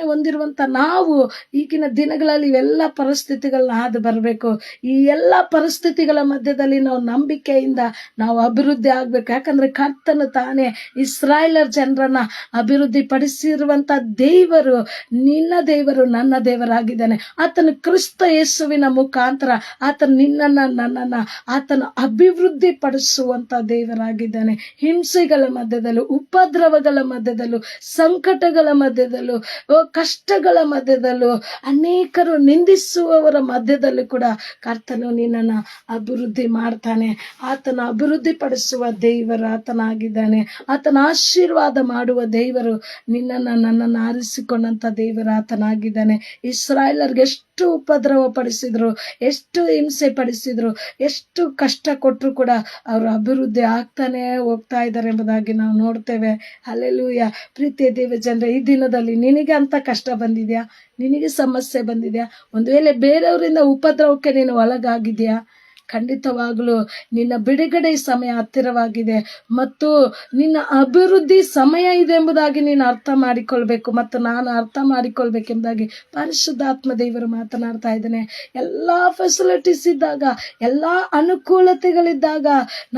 ಹೊಂದಿರುವಂತ ನಾವು ಈಗಿನ ದಿನಗಳಲ್ಲಿ ಇವೆಲ್ಲ ಪರಿಸ್ಥಿತಿಗಳನ್ನ ಹಾದು ಬರಬೇಕು. ಈ ಎಲ್ಲಾ ಪರಿಸ್ಥಿತಿಗಳ ಮಧ್ಯದಲ್ಲಿ ನಾವು ನಂಬಿಕೆಯಿಂದ ನಾವು ಅಭಿವೃದ್ಧಿ ಆಗ್ಬೇಕು. ಯಾಕಂದ್ರೆ ಕರ್ತನು ತಾನೇ ಇಸ್ರಾಯೇಲರ್ ಜನರನ್ನ ಅಭಿವೃದ್ಧಿ ಪಡಿಸಿರುವಂತ ದೇವರು, ನಿನ್ನ ದೇವರು ನನ್ನ ದೇವರಾಗಿದ್ದಾನೆ. ಆತನು ಕ್ರಿಸ್ತ ಯೇಸುವಿನ ಮುಖಾಂತರ ಆತನು ನಿನ್ನನ್ನ ನನ್ನನ್ನ ಆತನು ಅಭಿವೃದ್ಧಿ ಪಡಿಸುವಂತ ದೇವರಾಗಿದ್ದಾನೆ. ಹಿಂಸೆಗಳ ಮಧ್ಯದಲ್ಲೂ, ಉಪದ್ರವಗಳ ಮಧ್ಯದಲ್ಲೂ, ಸಂಕಟಗಳ ಮಧ್ಯದಲ್ಲೂ, ಕಷ್ಟಗಳ ಮಧ್ಯದಲ್ಲೂ, ಅನೇಕರು ನಿಂದಿಸುವವರ ಮಧ್ಯದಲ್ಲೂ ಕೂಡ ಕರ್ತನು ನಿನ್ನನ್ನ ಅಭಿವೃದ್ಧಿ ಮಾಡ್ತಾನೆ. ಆತನ ಅಭಿವೃದ್ಧಿ ಪಡಿಸುವ ದೇವರು ಆತನಾಗಿದ್ದಾನೆ. ಆತನ ಆಶೀರ್ವಾದ ಮಾಡುವ ದೇವರು, ನಿನ್ನನ್ನ ನನ್ನನ್ನು ಆರಿಸಿಕೊಂಡಂತ ದೇವರು ಆತನಾಗಿದ್ದಾನೆ. ಇಸ್ರಾಯೇಲರಿಗೆ ಎಷ್ಟು ಉಪದ್ರವ ಪಡಿಸಿದ್ರು, ಎಷ್ಟು ಹಿಂಸೆ ಪಡಿಸಿದ್ರು, ಎಷ್ಟು ಕಷ್ಟ ಕೊಟ್ಟರು ಕೂಡ ಅವರು ಅಭಿವೃದ್ಧಿ ಆಗ್ತಾನೆ ಹೋಗ್ತಾ ಇದ್ದಾರೆ ಎಂಬುದಾಗಿ ನಾವು ನೋಡ್ತೇವೆ. ಹಲ್ಲೆಲೂಯಾ. ಪ್ರೀತಿಯ ದೇವಜನರೇ, ಈ ದಿನದಲ್ಲಿ ನಿನಗೆ ಅಂತ ಕಷ್ಟ ಬಂದಿದ್ಯಾ, ನಿನಗೆ ಸಮಸ್ಯೆ ಬಂದಿದ್ಯಾ, ಒಂದು ವೇಳೆ ಬೇರೆಯವರಿಂದ ಉಪದ್ರವಕ್ಕೆ ನೀನು ಒಳಗಾಗಿದ್ಯಾ, ಖಂಡಿತವಾಗಲೂ ನಿನ್ನ ಬಿಡುಗಡೆ ಸಮಯ ಹತ್ತಿರವಾಗಿದೆ ಮತ್ತು ನಿನ್ನ ಅಭಿವೃದ್ಧಿ ಸಮಯ ಇದೆ ಎಂಬುದಾಗಿ ನೀನು ಅರ್ಥ ಮಾಡಿಕೊಳ್ಬೇಕು ಮತ್ತು ನಾನು ಅರ್ಥ ಮಾಡಿಕೊಳ್ಬೇಕೆಂಬುದಾಗಿ ಪರಿಶುದ್ಧಾತ್ಮ ದೇವರು ಮಾತನಾಡ್ತಾ ಇದ್ದಾನೆ. ಎಲ್ಲಾ ಫೆಸಿಲಿಟೀಸ್ ಇದ್ದಾಗ, ಎಲ್ಲಾ ಅನುಕೂಲತೆಗಳಿದ್ದಾಗ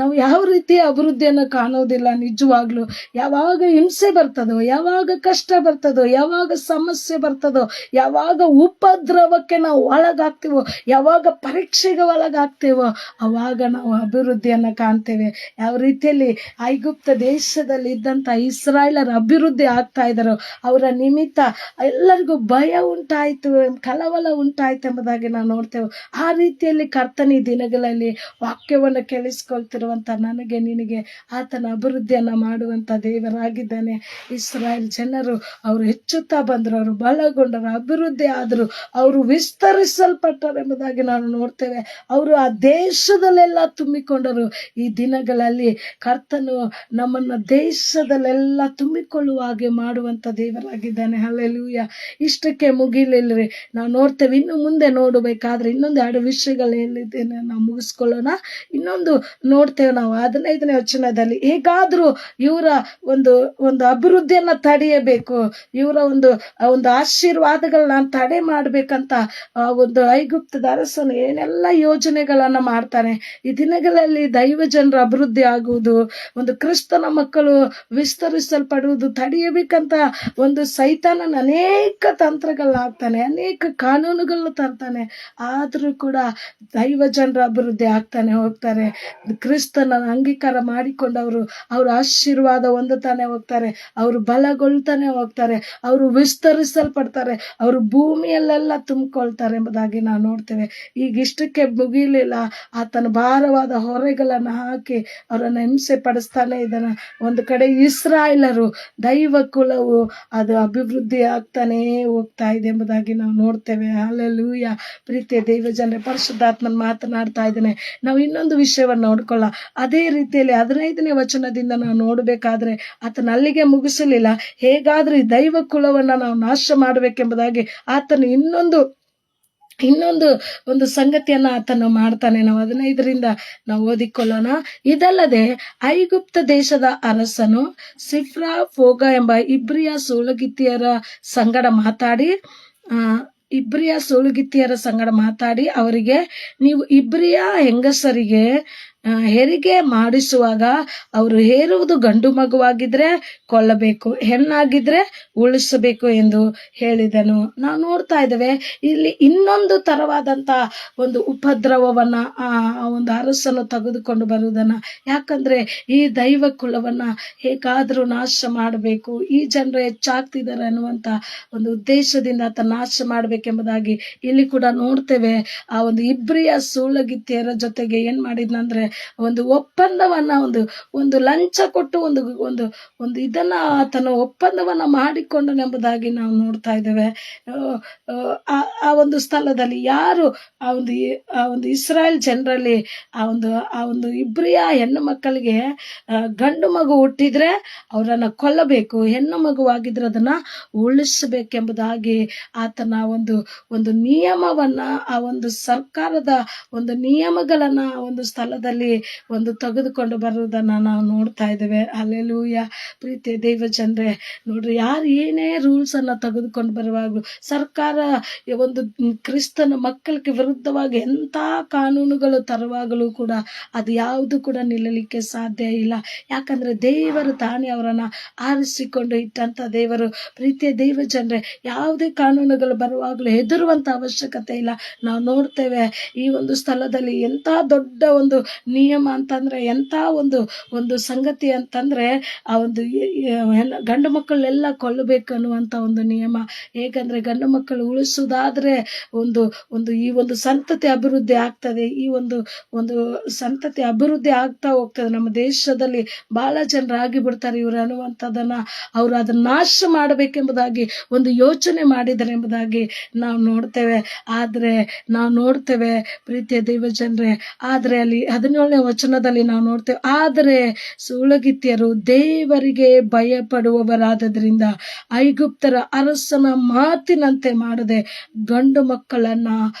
ನಾವು ಯಾವ ರೀತಿ ಅಭಿವೃದ್ಧಿಯನ್ನು ಕಾಣೋದಿಲ್ಲ. ನಿಜವಾಗ್ಲು ಯಾವಾಗ ಹಿಂಸೆ ಬರ್ತದೋ, ಯಾವಾಗ ಕಷ್ಟ ಬರ್ತದೋ, ಯಾವಾಗ ಸಮಸ್ಯೆ ಬರ್ತದೋ, ಯಾವಾಗ ಉಪದ್ರವಕ್ಕೆ ನಾವು ಒಳಗಾಗ್ತೀವೋ, ಯಾವಾಗ ಪರೀಕ್ಷೆಗೆ ಒಳಗಾಗ್ತೇವೋ, ಅವಾಗ ನಾವು ಅಭಿವೃದ್ಧಿಯನ್ನ ಕಾಣ್ತೇವೆ. ಯಾವ ರೀತಿಯಲ್ಲಿ ಐಗುಪ್ತ ದೇಶದಲ್ಲಿ ಇದ್ದಂತ ಇಸ್ರಾಯೇಲರ ಅಭಿವೃದ್ಧಿ ಆಗ್ತಾ ಇದ್ದಾರೋ, ಅವರ ನಿಮಿತ್ತ ಎಲ್ಲರಿಗೂ ಭಯ ಉಂಟಾಯ್ತು, ಕಳವಳ ಉಂಟಾಯ್ತು ಎಂಬುದಾಗಿ ನಾವು ನೋಡ್ತೇವೆ. ಆ ರೀತಿಯಲ್ಲಿ ಕರ್ತನಿ ದಿನಗಳಲ್ಲಿ ವಾಕ್ಯವನ್ನು ಕೇಳಿಸ್ಕೊಳ್ತಿರುವಂತ ನನಗೆ ನಿನಗೆ ಆತನ ಅಭಿವೃದ್ಧಿಯನ್ನ ಮಾಡುವಂತ ದೇವರಾಗಿದ್ದಾನೆ. ಇಸ್ರಾಯೇಲ್ ಜನರು ಅವರು ಹೆಚ್ಚುತ್ತಾ ಬಂದರು, ಅವರು ಬಲಗೊಂಡರು, ಅಭಿವೃದ್ಧಿ ಆದರು, ಅವರು ವಿಸ್ತರಿಸಲ್ಪಟ್ಟರು ಎಂಬುದಾಗಿ ನಾವು ನೋಡ್ತೇವೆ. ಅವರು ಆ ದೇಶದಲ್ಲೆಲ್ಲ ತುಂಬಿಕೊಂಡರು. ಈ ದಿನಗಳಲ್ಲಿ ಕರ್ತನು ನಮ್ಮನ್ನ ದೇಶದಲ್ಲೆಲ್ಲ ತುಂಬಿಕೊಳ್ಳುವ ಹಾಗೆ ಮಾಡುವಂತ ದೇವರಾಗಿದ್ದಾನೆ. ಹಲ್ಲೆಲೂಯ. ಇಷ್ಟಕ್ಕೆ ಮುಗಿಲಿಲ್ಲರಿ, ನಾವು ನೋಡ್ತೇವೆ. ಇನ್ನು ಮುಂದೆ ನೋಡಬೇಕಾದ್ರೆ ಇನ್ನೊಂದು 2 ವಿಷಯಗಳು ಹೇಳಿದ್ದೇನೆ, ನಾವು ಮುಗಿಸ್ಕೊಳ್ಳೋಣ. ಇನ್ನೊಂದು ನೋಡ್ತೇವೆ ನಾವು 15ನೇ ವಚನದಲ್ಲಿ, ಹೇಗಾದ್ರೂ ಇವರ ಒಂದು ಒಂದು ಅಭಿವೃದ್ಧಿಯನ್ನ ತಡೆಯಬೇಕು, ಇವರ ಒಂದು ಆಶೀರ್ವಾದಗಳನ್ನ ತಡೆ ಮಾಡ್ಬೇಕಂತ ಒಂದು ಐಗುಪ್ತದ ಅರಸನು ಏನೆಲ್ಲ ಯೋಜನೆಗಳನ್ನ ಮಾಡ್ತಾನೆ. ಈ ದಿನಗಳಲ್ಲಿ ದೈವ ಜನರ ಅಭಿವೃದ್ಧಿ ಆಗುವುದು, ಒಂದು ಕ್ರಿಸ್ತನ ಮಕ್ಕಳು ವಿಸ್ತರಿಸಲ್ಪಡುವುದು ತಡೆಯಬೇಕಂತ ಒಂದು ಸೈತಾನನ ಅನೇಕ ತಂತ್ರಗಳನ್ನ ಹಾಕ್ತಾನೆ, ಅನೇಕ ಕಾನೂನುಗಳನ್ನ ತರ್ತಾನೆ. ಆದ್ರೂ ಕೂಡ ದೈವ ಜನರ ಅಭಿವೃದ್ಧಿ ಆಗ್ತಾನೆ ಹೋಗ್ತಾರೆ. ಕ್ರಿಸ್ತನ ಅಂಗೀಕಾರ ಮಾಡಿಕೊಂಡವರು ಅವ್ರ ಆಶೀರ್ವಾದ ಹೊಂದುತ್ತಾನೆ ಹೋಗ್ತಾರೆ, ಅವರು ಬಲಗೊಳ್ತಾನೆ ಹೋಗ್ತಾರೆ, ಅವರು ವಿಸ್ತರಿಸಲ್ಪಡ್ತಾರೆ, ಅವರು ಭೂಮಿಯಲ್ಲೆಲ್ಲ ತುಂಬಿಕೊಳ್ತಾರೆ ಎಂಬುದಾಗಿ ನಾವು ನೋಡ್ತೇವೆ. ಈಗ ಇಷ್ಟಕ್ಕೆ ಮುಗಿಲಿಲ್ಲ, ಆತನ ಭಾರವಾದ ಹೊರೆಗಳನ್ನ ಹಾಕಿ ಅವರನ್ನ ಹಿಂಸೆ ಪಡಿಸ್ತಾನೆ ಇದ್ದಾನೆ. ಒಂದು ಕಡೆ ಇಸ್ರಾಯೇಲರು, ದೈವ ಕುಲವು ಅದು ಅಭಿವೃದ್ಧಿ ಆಗ್ತಾನೆ ಹೋಗ್ತಾ ಇದೆ ಎಂಬುದಾಗಿ ನಾವು ನೋಡ್ತೇವೆ. ಹಲ್ಲೆಲೂಯ. ಪ್ರೀತಿಯ ದೈವ ಜನರೇ, ಪರಿಶುದ್ಧಾತ್ಮನ್ ಮಾತನಾಡ್ತಾ ಇದ್ದಾನೆ. ನಾವು ಇನ್ನೊಂದು ವಿಷಯವನ್ನು ನೋಡ್ಕೊಳ್ಳ. ಅದೇ ರೀತಿಯಲ್ಲಿ 15ನೇ ವಚನದಿಂದ ನಾವು ನೋಡ್ಬೇಕಾದ್ರೆ ಆತನ ಅಲ್ಲಿಗೆ ಮುಗಿಸಲಿಲ್ಲ. ಹೇಗಾದ್ರೂ ಈ ದೈವ ಕುಲವನ್ನ ನಾವು ನಾಶ ಮಾಡಬೇಕೆಂಬುದಾಗಿ ಆತನು ಇನ್ನೊಂದು ಒಂದು ಸಂಗತಿಯನ್ನ ಆತನು ಮಾಡ್ತಾನೆ. ನಾವು 15ರಿಂದ ನಾವು ಓದಿಕೊಳ್ಳೋಣ. ಇದಲ್ಲದೆ ಐಗುಪ್ತ ದೇಶದ ಅರಸನು ಸಿಫ್ರಾ ಫೋಗ ಎಂಬ ಇಬ್ರಿಯ ಸೂಲಗಿತ್ತಿಯರ ಸಂಗಡ ಮಾತಾಡಿ ಅವರಿಗೆ, ನೀವು ಇಬ್ರಿಯ ಹೆಂಗಸರಿಗೆ ಹೆರಿಗೆ ಮಾಡಿಸುವಾಗ ಅವರು ಹೇರುವುದು ಗಂಡು ಮಗುವಾಗಿದ್ರೆ ಕೊಲ್ಲಬೇಕು, ಹೆಣ್ಣಾಗಿದ್ರೆ ಉಳಿಸಬೇಕು ಎಂದು ಹೇಳಿದನು. ನಾವು ನೋಡ್ತಾ ಇದ್ದೇವೆ ಇಲ್ಲಿ ಇನ್ನೊಂದು ತರವಾದಂತ ಒಂದು ಉಪದ್ರವವನ್ನ ಒಂದು ಅರಸನು ತೆಗೆದುಕೊಂಡು ಬರುವುದನ್ನ. ಯಾಕಂದ್ರೆ ಈ ದೈವ ಕುಲವನ್ನ ಹೇಗಾದ್ರೂ ನಾಶ ಮಾಡಬೇಕು, ಈ ಜನರು ಹೆಚ್ಚಾಗ್ತಿದ್ದಾರೆ ಅನ್ನುವಂತ ಒಂದು ಉದ್ದೇಶದಿಂದ ಆತ ನಾಶ ಮಾಡ್ಬೇಕೆಂಬುದಾಗಿ ಇಲ್ಲಿ ಕೂಡ ನೋಡ್ತೇವೆ. ಆ ಒಂದು ಇಬ್ರಿಯ ಸೂಲಗಿತ್ತಿಯರ ಜೊತೆಗೆ ಏನ್ ಮಾಡಿದ್ನಂದ್ರೆ ಒಂದು ಒಪ್ಪಂದವನ್ನ ಒಂದು ಲಂಚ ಕೊಟ್ಟು ಒಂದು ಇದನ್ನ ಆತನ ಒಪ್ಪಂದವನ್ನ ಮಾಡಿಕೊಂಡನೆಂಬುದಾಗಿ ನಾವು ನೋಡ್ತಾ ಇದ್ದೇವೆ. ಆ ಒಂದು ಸ್ಥಳದಲ್ಲಿ ಯಾರು ಆ ಒಂದು ಇಸ್ರಾಯೇಲ್ ಜನರಲ್ಲಿ ಆ ಒಂದು ಇಬ್ರಿಯ ಹೆಣ್ಣು ಮಕ್ಕಳಿಗೆ ಗಂಡು ಮಗು ಹುಟ್ಟಿದ್ರೆ ಅವರನ್ನ ಕೊಲ್ಲಬೇಕು, ಹೆಣ್ಣು ಮಗುವಾಗಿದ್ರೆ ಅದನ್ನ ಉಳಿಸಬೇಕೆಂಬುದಾಗಿ ಆತನ ಒಂದು ನಿಯಮವನ್ನ, ಆ ಒಂದು ಸರ್ಕಾರದ ಒಂದು ನಿಯಮಗಳನ್ನ ಒಂದು ಸ್ಥಳದಲ್ಲಿ ಒಂದು ತೆಗೆದುಕೊಂಡು ಬರುವುದನ್ನ ನಾವು ನೋಡ್ತಾ ಇದ್ದೇವೆ. ಹಲ್ಲೆಲೂಯ. ಪ್ರೀತಿಯ ದೈವ ಜನರೇ, ನೋಡ್ರಿ, ಯಾರು ಏನೇ ರೂಲ್ಸ್ ಅನ್ನ ತೆಗೆದುಕೊಂಡು ಬರುವಾಗಲೂ, ಸರ್ಕಾರ ಒಂದು ಕ್ರಿಸ್ತನ ಮಕ್ಕಳಿಗೆ ವಿರುದ್ಧವಾಗಿ ಎಂತ ಕಾನೂನುಗಳು ತರುವಾಗಲೂ ಕೂಡ ಅದು ಯಾವುದು ಕೂಡ ನಿಲ್ಲಲಿಕ್ಕೆ ಸಾಧ್ಯ ಇಲ್ಲ. ಯಾಕಂದ್ರೆ ದೇವರು ತಾನೇ ಅವರನ್ನ ಆರಿಸಿಕೊಂಡು ಇಟ್ಟಂತ ದೇವರು. ಪ್ರೀತಿಯ ದೈವ ಜನರೇ, ಯಾವುದೇ ಕಾನೂನುಗಳು ಬರುವಾಗಲೂ ಹೆದರುವಂತ ಅವಶ್ಯಕತೆ ಇಲ್ಲ. ನಾವು ನೋಡ್ತೇವೆ ಈ ಒಂದು ಸ್ಥಳದಲ್ಲಿ ಎಂತ ದೊಡ್ಡ ಒಂದು ನಿಯಮ ಅಂತಂದ್ರೆ, ಎಂತ ಒಂದು ಸಂಗತಿ ಅಂತಂದ್ರೆ, ಆ ಒಂದು ಗಂಡು ಮಕ್ಕಳೆಲ್ಲ ಕೊಲ್ಲಬೇಕು ಅನ್ನುವಂತ ಒಂದು ನಿಯಮ. ಹೇಗಂದ್ರೆ ಗಂಡು ಮಕ್ಕಳು ಉಳಿಸುವುದಾದ್ರೆ ಈ ಒಂದು ಸಂತತಿ ಅಭಿವೃದ್ಧಿ ಆಗ್ತದೆ, ಈ ಒಂದು ಸಂತತಿ ಅಭಿವೃದ್ಧಿ ಆಗ್ತಾ ಹೋಗ್ತದೆ. ನಮ್ಮ ದೇಶದಲ್ಲಿ ಬಹಳ ಜನರಾಗಿ ಬಿಡ್ತಾರೆ ಇವರು ಅನ್ನುವಂಥದ್ದನ್ನ ಅವರು ಅದನ್ನ ನಾಶ ಮಾಡಬೇಕೆಂಬುದಾಗಿ ಒಂದು ಯೋಚನೆ ಮಾಡಿದ್ದಾರೆ ಎಂಬುದಾಗಿ ನಾವು ನೋಡ್ತೇವೆ. ಆದ್ರೆ ನಾವು ನೋಡ್ತೇವೆ ಪ್ರೀತಿಯ ದೈವ ಜನರೇ, ಆದ್ರೆ ಅಲ್ಲಿ 17ನೇ ವಚನದಲ್ಲಿ ನಾವು ನೋಡ್ತೇವೆ, ಆದರೆ ಸೂಲಗಿತ್ತಿಯರು ದೇವರಿಗೆ ಭಯಪಡುವವರಾದದ್ರಿಂದ ಐಗುಪ್ತರ ಅರಸನ ಮಾತಿನಂತೆ ಮಾಡದೆ ಗಂಡು ಮಕ್ಕಳನ್ನ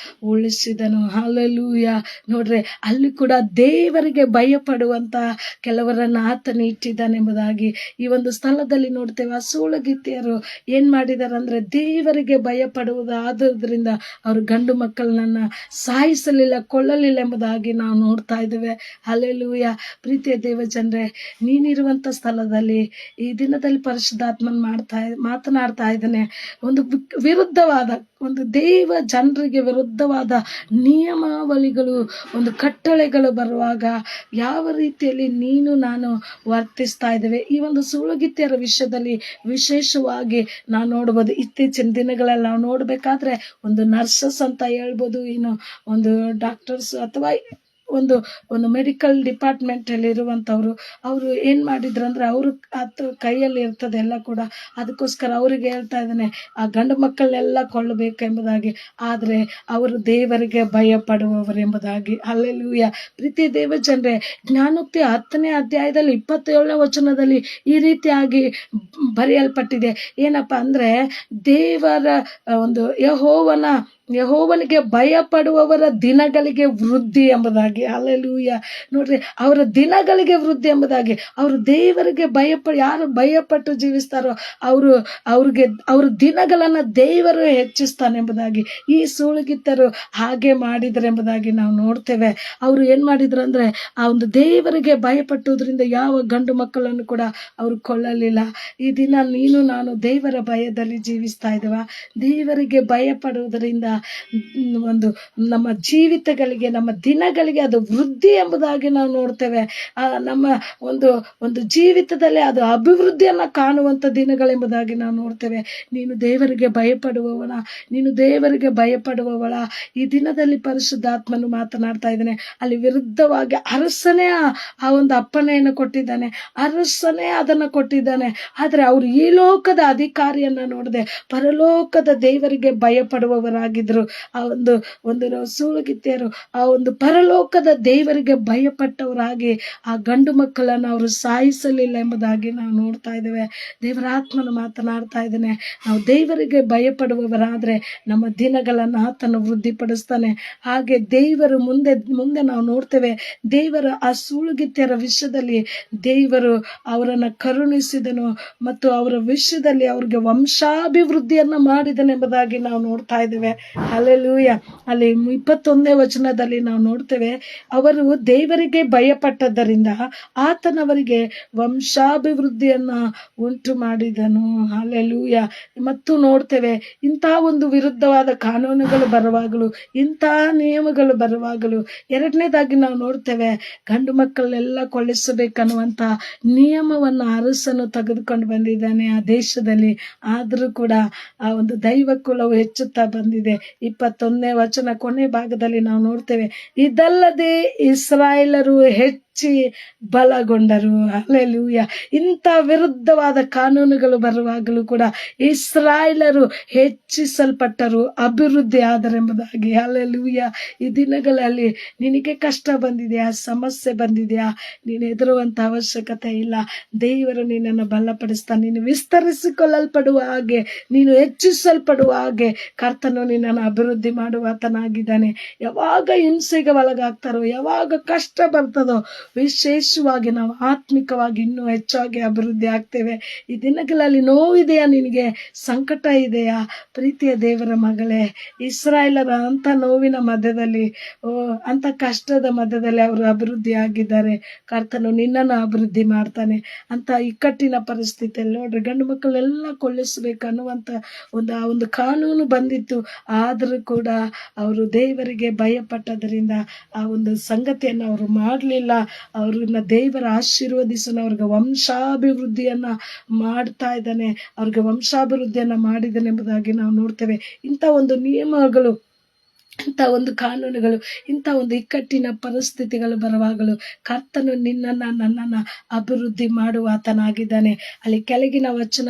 ಉಳಿಸಿದನು. ಹಲ್ಲೆಲೂಯ. ನೋಡ್ರಿ, ಅಲ್ಲಿ ಕೂಡ ದೇವರಿಗೆ ಭಯಪಡುವಂತ ಕೆಲವರನ್ನ ಆತನ ಇಟ್ಟಿದ್ದಾನೆಂಬುದಾಗಿ ಈ ಒಂದು ಸ್ಥಳದಲ್ಲಿ ನೋಡ್ತೇವೆ. ಆ ಸೂಲಗಿತ್ತಿಯರು ಏನ್ ಮಾಡಿದಾರಂದ್ರೆ ದೇವರಿಗೆ ಭಯಪಡುವುದಾದ್ರಿಂದ ಅವರು ಗಂಡು ಮಕ್ಕಳನ್ನ ಸಾಯಿಸಲಿಲ್ಲ, ಕೊಲ್ಲಲಿಲ್ಲ ಎಂಬುದಾಗಿ ನಾವು ನೋಡ್ತಾ ಇದ್ದೇವೆ. ಹಲ್ಲೆಲೂಯ. ಪ್ರೀತಿಯ ದೇವ ಜನರೇ, ನೀನಿರುವಂತ ಸ್ಥಳದಲ್ಲಿ ಈ ದಿನದಲ್ಲಿ ಪರಿಶುದ್ಧಾತ್ಮನ್ ಮಾತನಾಡ್ತಾ ಇದ್ದಾನೆ. ಒಂದು ವಿರುದ್ಧವಾದ ಒಂದು ದೇವ ಜನರಿಗೆ ವಿರುದ್ಧವಾದ ನಿಯಮಾವಳಿಗಳು, ಒಂದು ಕಟ್ಟಳೆಗಳು ಬರುವಾಗ ಯಾವ ರೀತಿಯಲ್ಲಿ ನೀನು ನಾನು ವರ್ತಿಸ್ತಾ ಇದ್ದೇವೆ. ಈ ಒಂದು ಸೂಲಗಿತ್ತಿಯರ ವಿಷಯದಲ್ಲಿ ವಿಶೇಷವಾಗಿ ನಾವು ನೋಡ್ಬೋದು. ಇತ್ತೀಚಿನ ದಿನಗಳಲ್ಲಿ ನಾವು ನೋಡ್ಬೇಕಾದ್ರೆ ಒಂದು ನರ್ಸಸ್ ಅಂತ ಹೇಳ್ಬೋದು, ಇನ್ನು ಒಂದು ಡಾಕ್ಟರ್ಸ್ ಅಥವಾ ಒಂದು ಒಂದು ಮೆಡಿಕಲ್ ಡಿಪಾರ್ಟ್ಮೆಂಟ್ ಅಲ್ಲಿ ಇರುವಂತವ್ರು, ಅವರು ಏನ್ ಮಾಡಿದ್ರು ಅಂದ್ರೆ ಅವ್ರ ಕೈಯಲ್ಲಿ ಇರ್ತದೆ ಎಲ್ಲ ಕೂಡ. ಅದಕ್ಕೋಸ್ಕರ ಅವರಿಗೆ ಹೇಳ್ತಾ ಇದ್ದಾನೆ, ಆ ಗಂಡು ಮಕ್ಕಳನ್ನೆಲ್ಲ ಕೊಲ್ಲಬೇಕೆಂಬುದಾಗಿ, ಆದ್ರೆ ಅವರು ದೇವರಿಗೆ ಭಯ ಪಡುವವರೆಂಬುದಾಗಿ. ಹಲ್ಲೆಲೂಯ. ಪ್ರೀತಿ ದೇವ ಜನರೇ, ಜ್ಞಾನೋಕ್ತಿ 10ನೇ ಅಧ್ಯಾಯದಲ್ಲಿ 27ನೇ ವಚನದಲ್ಲಿ ಈ ರೀತಿಯಾಗಿ ಬರೆಯಲ್ಪಟ್ಟಿದೆ. ಏನಪ್ಪಾ ಅಂದ್ರೆ, ದೇವರ ಒಂದು ಯೆಹೋವನಿಗೆ ಭಯ ಪಡುವವರ ದಿನಗಳಿಗೆ ವೃದ್ಧಿ ಎಂಬುದಾಗಿ. ಹಲ್ಲೆಲೂಯ. ನೋಡ್ರಿ, ಅವರ ದಿನಗಳಿಗೆ ವೃದ್ಧಿ ಎಂಬುದಾಗಿ. ಅವರು ದೇವರಿಗೆ ಯಾರು ಭಯಪಟ್ಟು ಜೀವಿಸ್ತಾರೋ ಅವ್ರ ದಿನಗಳನ್ನ ದೇವರು ಹೆಚ್ಚಿಸ್ತಾನೆ ಎಂಬುದಾಗಿ. ಈ ಸುಳ್ಗಿತ್ತರು ಹಾಗೆ ಮಾಡಿದ್ರು ಎಂಬುದಾಗಿ ನಾವು ನೋಡ್ತೇವೆ. ಅವರು ಏನ್ ಮಾಡಿದ್ರು ಅಂದ್ರೆ, ಆ ಒಂದು ದೇವರಿಗೆ ಭಯಪಟ್ಟುವುದರಿಂದ ಯಾವ ಗಂಡು ಮಕ್ಕಳನ್ನು ಕೂಡ ಅವರು ಕೊಳ್ಳಲಿಲ್ಲ. ಈ ದಿನ ನೀನು ನಾನು ದೇವರ ಭಯದಲ್ಲಿ ಜೀವಿಸ್ತಾ ಇದ್ದೇವ? ದೇವರಿಗೆ ಭಯ ಪಡುವುದರಿಂದ ಒಂದು ನಮ್ಮ ಜೀವಿತಗಳಿಗೆ, ನಮ್ಮ ದಿನಗಳಿಗೆ ಅದು ವೃದ್ಧಿ ಎಂಬುದಾಗಿ ನಾವು ನೋಡ್ತೇವೆ. ನಮ್ಮ ಒಂದು ಜೀವಿತದಲ್ಲಿ ಅದು ಅಭಿವೃದ್ಧಿಯನ್ನ ಕಾಣುವಂತ ದಿನಗಳೆಂಬುದಾಗಿ ನಾವು ನೋಡ್ತೇವೆ. ನೀನು ದೇವರಿಗೆ ಭಯಪಡುವವನ, ನೀನು ದೇವರಿಗೆ ಭಯಪಡುವವಳ. ಈ ದಿನದಲ್ಲಿ ಪರಿಶುದ್ಧಾತ್ಮನು ಮಾತನಾಡ್ತಾ ಇದ್ದಾನೆ. ಅಲ್ಲಿ ವಿರುದ್ಧವಾಗಿ ಅರಸನೇ ಆ ಒಂದು ಅಪ್ಪಣೆಯನ್ನು ಕೊಟ್ಟಿದ್ದಾನೆ, ಅರಸನೇ ಅದನ್ನ ಕೊಟ್ಟಿದ್ದಾನೆ. ಆದ್ರೆ ಅವರು ಈ ಲೋಕದ ಅಧಿಕಾರಿಯನ್ನ ನೋಡದೆ ಪರಲೋಕದ ದೇವರಿಗೆ ಭಯಪಡುವವರಾಗಿದ್ರು. ಆ ಒಂದು ಸೂಳುಗಿತ್ತಿಯರು ಆ ಒಂದು ಪರಲೋಕದ ದೇವರಿಗೆ ಭಯಪಟ್ಟವರಾಗಿ ಆ ಗಂಡು ಮಕ್ಕಳನ್ನು ಅವರು ಸಾಯಿಸಲಿಲ್ಲ ಎಂಬುದಾಗಿ ನಾವು ನೋಡ್ತಾ ಇದ್ದೇವೆ. ದೇವರ ಆತ್ಮನು ಮಾತನಾಡ್ತಾ ಇದ್ದಾನೆ, ನಾವು ದೇವರಿಗೆ ಭಯಪಡುವವರಾದ್ರೆ ನಮ್ಮ ದಿನಗಳನ್ನು ಆತನು ವೃದ್ಧಿಪಡಿಸ್ತಾನೆ. ಹಾಗೆ ದೇವರು ಮುಂದೆ ನಾವು ನೋಡ್ತೇವೆ, ದೇವರು ಆ ಸೂಳುಗಿತ್ತಿಯರ ವಿಷಯದಲ್ಲಿ ದೇವರು ಅವರನ್ನ ಕರುಣಿಸಿದನು ಮತ್ತು ಅವರ ವಿಷಯದಲ್ಲಿ ಅವ್ರಿಗೆ ವಂಶಾಭಿವೃದ್ಧಿಯನ್ನ ಮಾಡಿದನು ಎಂಬುದಾಗಿ ನಾವು ನೋಡ್ತಾ ಇದ್ದೇವೆ. ಹಲ್ಲೆಲೂಯ. ಅಲ್ಲಿ 21ನೇ ವಚನದಲ್ಲಿ ನಾವು ನೋಡ್ತೇವೆ, ಅವರು ದೇವರಿಗೆ ಭಯಪಟ್ಟದ್ದರಿಂದ ಆತನವರಿಗೆ ವಂಶಾಭಿವೃದ್ಧಿಯನ್ನ ಉಂಟು ಮಾಡಿದನು. ಹಲ್ಲೆಲೂಯ. ಮತ್ತು ನೋಡ್ತೇವೆ, ಇಂತಹ ಒಂದು ವಿರುದ್ಧವಾದ ಕಾನೂನುಗಳು ಬರುವಾಗಲೂ, ಇಂತಹ ನಿಯಮಗಳು ಬರುವಾಗಲೂ, ಎರಡನೇದಾಗಿ ನಾವು ನೋಡ್ತೇವೆ, ಗಂಡು ಮಕ್ಕಳನ್ನೆಲ್ಲ ಕೊಲ್ಲಿಸಬೇಕನ್ನುವಂತ ನಿಯಮವನ್ನ ಅರಸನು ತೆಗೆದುಕೊಂಡು ಬಂದಿದ್ದಾನೆ ಆ ದೇಶದಲ್ಲಿ. ಆದ್ರೂ ಕೂಡ ಆ ಒಂದು ದೈವ ಕುಲವು ಹೆಚ್ಚುತ್ತಾ ಬಂದಿದೆ. 21ನೇ ವಚನ ಕೊನೆ ಭಾಗದಲ್ಲಿ ನಾವು ನೋಡ್ತೇವೆ, ಇದಲ್ಲದೆ ಇಸ್ರಾಯೇಲರು ಹೆಚ್ಚಿ ಬಲಗೊಂಡರು. ಹಲ್ಲೆಲೂಯ. ಇಂಥ ವಿರುದ್ಧವಾದ ಕಾನೂನುಗಳು ಬರುವಾಗಲೂ ಕೂಡ ಇಸ್ರಾಯೇಲರು ಹೆಚ್ಚಿಸಲ್ಪಟ್ಟರು, ಅಭಿವೃದ್ಧಿ ಆದರೆಂಬುದಾಗಿ. ಹಲ್ಲೆಲೂಯ. ಈ ದಿನಗಳಲ್ಲಿ ನಿನಗೆ ಕಷ್ಟ ಬಂದಿದೆಯಾ, ಸಮಸ್ಯೆ ಬಂದಿದೆಯಾ, ನೀನು ಹೆದರುವಂತ ಅವಶ್ಯಕತೆ ಇಲ್ಲ. ದೇವರು ನಿನ್ನನ್ನು ಬಲಪಡಿಸ್ತಾನೆ. ನೀನು ವಿಸ್ತರಿಸಿಕೊಳ್ಳಲ್ಪಡುವ ಹಾಗೆ, ನೀನು ಹೆಚ್ಚಿಸಲ್ಪಡುವ ಹಾಗೆ ಕರ್ತನು ನಿನ್ನನ್ನು ಅಭಿವೃದ್ಧಿ ಮಾಡುವಾತನಾಗಿದ್ದಾನೆ. ಯಾವಾಗ ಹಿಂಸೆಗೆ ಒಳಗಾಗ್ತಾರೋ, ಯಾವಾಗ ಕಷ್ಟ ಬರ್ತದೋ, ವಿಶೇಷವಾಗಿ ನಾವು ಆತ್ಮಿಕವಾಗಿ ಇನ್ನೂ ಹೆಚ್ಚಾಗಿ ಅಭಿವೃದ್ಧಿ ಆಗ್ತೇವೆ. ಈ ದಿನಗಳಲ್ಲಿ ನೋವಿದೆಯಾ, ನಿನಗೆ ಸಂಕಟ ಇದೆಯಾ? ಪ್ರೀತಿಯ ದೇವರ ಮಗಳೇ, ಇಸ್ರಾಯೇಲರ ಅಂತ ನೋವಿನ ಮಧ್ಯದಲ್ಲಿ, ಅಂತ ಕಷ್ಟದ ಮಧ್ಯದಲ್ಲಿ ಅವರು ಅಭಿವೃದ್ಧಿ ಆಗಿದ್ದಾರೆ. ಕರ್ತನು ನಿನ್ನನ್ನು ಅಭಿವೃದ್ಧಿ ಮಾಡ್ತಾನೆ. ಅಂತ ಇಕ್ಕಟ್ಟಿನ ಪರಿಸ್ಥಿತಿಯಲ್ಲಿ ನೋಡ್ರಿ, ಗಂಡು ಮಕ್ಕಳೆಲ್ಲ ಕೊಲ್ಲಿಸಬೇಕನ್ನುವಂತ ಒಂದು ಕಾನೂನು ಬಂದಿತ್ತು. ಆದರೂ ಕೂಡ ಅವರು ದೇವರಿಗೆ ಭಯಪಟ್ಟದರಿಂದ ಆ ಒಂದು ಸಂಗತಿಯನ್ನು ಅವರು ಮಾಡಲಿಲ್ಲ. ಅವ್ರನ್ನ ದೇವರ ಆಶೀರ್ವದಿಸಲು ಅವ್ರಿಗೆ ವಂಶಾಭಿವೃದ್ಧಿಯನ್ನ ಮಾಡ್ತಾ ಇದ್ದಾನೆ, ಅವ್ರಿಗೆ ವಂಶಾಭಿವೃದ್ಧಿಯನ್ನ ಮಾಡಿದ್ದಾನೆ ಎಂಬುದಾಗಿ ನಾವು ನೋಡ್ತೇವೆ. ಇಂಥ ಒಂದು ನಿಯಮಗಳು, ಇಂಥ ಒಂದು ಕಾನೂನುಗಳು, ಇಂಥ ಒಂದು ಇಕ್ಕಟ್ಟಿನ ಪರಿಸ್ಥಿತಿಗಳು ಬರುವಾಗಲೂ ಕರ್ತನು ನಿನ್ನನ್ನು ನನ್ನನ್ನು ಅಭಿವೃದ್ಧಿ ಮಾಡುವಾತನಾಗಿದ್ದಾನೆ. ಅಲ್ಲಿ ಕೆಳಗಿನ ವಚನ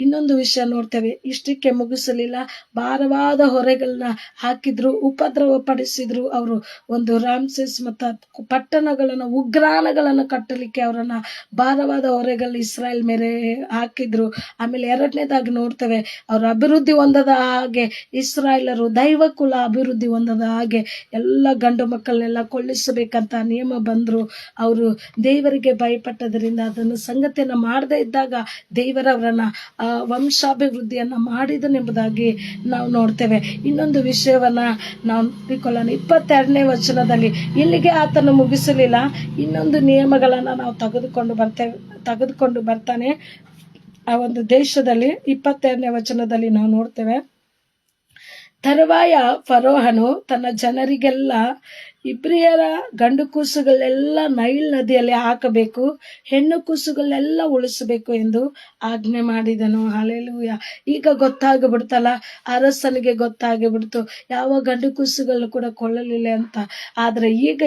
ಇನ್ನೊಂದು ವಿಷಯ ನೋಡ್ತೇವೆ. ಇಷ್ಟಕ್ಕೆ ಮುಗಿಸಲಿಲ್ಲ, ಭಾರವಾದ ಹೊರೆಗಳನ್ನ ಹಾಕಿದ್ರು, ಉಪದ್ರವ ಪಡಿಸಿದ್ರು. ಅವರು ಒಂದು ರಾಮ್ಸೆಸ್ ಮತ್ತು ಪಟ್ಟಣಗಳನ್ನು, ಉಗ್ರಾಣಗಳನ್ನು ಕಟ್ಟಲಿಕ್ಕೆ ಅವರನ್ನ ಭಾರವಾದ ಹೊರೆಗಳು ಇಸ್ರಾಯೇಲ್ ಮೇಲೆ ಹಾಕಿದ್ರು. ಆಮೇಲೆ ಎರಡನೇದಾಗಿ ನೋಡ್ತೇವೆ, ಅವರ ಅಭಿವೃದ್ಧಿ ಹೊಂದದ ಹಾಗೆ ಇಸ್ರಾಯೇಲರು ದೈವ ಕುಲ ಅಭಿವೃದ್ಧಿ ಹೊಂದದ ಹಾಗೆ ಎಲ್ಲ ಗಂಡು ಮಕ್ಕಳನ್ನೆಲ್ಲ ಕೊಳ್ಳಿಸಬೇಕಂತ ನಿಯಮ ಬಂದ್ರು. ಅವರು ದೇವರಿಗೆ ಭಯಪಟ್ಟದರಿಂದ ಅದನ್ನು ಸಂಗತಿಯನ್ನ ಮಾಡದೇ ಇದ್ದಾಗ ದೇವರವರನ್ನ ವಂಶಾಭಿವೃದ್ಧಿಯನ್ನ ಮಾಡಿದನೆಂಬುದಾಗಿ ನಾವು ನೋಡ್ತೇವೆ. ಇನ್ನೊಂದು ವಿಷಯವನ್ನ ನಾವು ನೋಡಿಕೊಳ್ಳೋಣ. 22ನೇ ವಚನದಲ್ಲಿ ಇಲ್ಲಿಗೆ ಆತನು ಮುಗಿಸಲಿಲ್ಲ, ಇನ್ನೊಂದು ನಿಯಮಗಳನ್ನ ನಾವು ತೆಗೆದುಕೊಂಡು ಬರ್ತಾನೆ ಆ ಒಂದು ದೇಶದಲ್ಲಿ. 22ನೇ ವಚನದಲ್ಲಿ ನಾವು ನೋಡ್ತೇವೆ, ತರುವಾಯ ಫರೋಹನು ತನ್ನ ಜನರಿಗೆಲ್ಲ ಇಬ್ರಿಯರ ಗಂಡು ಕೂಸುಗಳೆಲ್ಲ ನೈಲ್ ನದಿಯಲ್ಲಿ ಹಾಕಬೇಕು, ಹೆಣ್ಣು ಕೂಸುಗಳೆಲ್ಲ ಉಳಿಸಬೇಕು ಎಂದು ಆಜ್ಞೆ ಮಾಡಿದನು. ಹಲ್ಲೆಲೂಯ. ಈಗ ಗೊತ್ತಾಗ್ಬಿಡ್ತಲ್ಲ, ಅರಸನಿಗೆ ಗೊತ್ತಾಗಿಬಿಡ್ತು ಯಾವ ಗಂಡು ಕೂಸುಗಳು ಕೂಡ ಕೊಳ್ಳಲಿಲ್ಲ ಅಂತ. ಆದ್ರೆ ಈಗ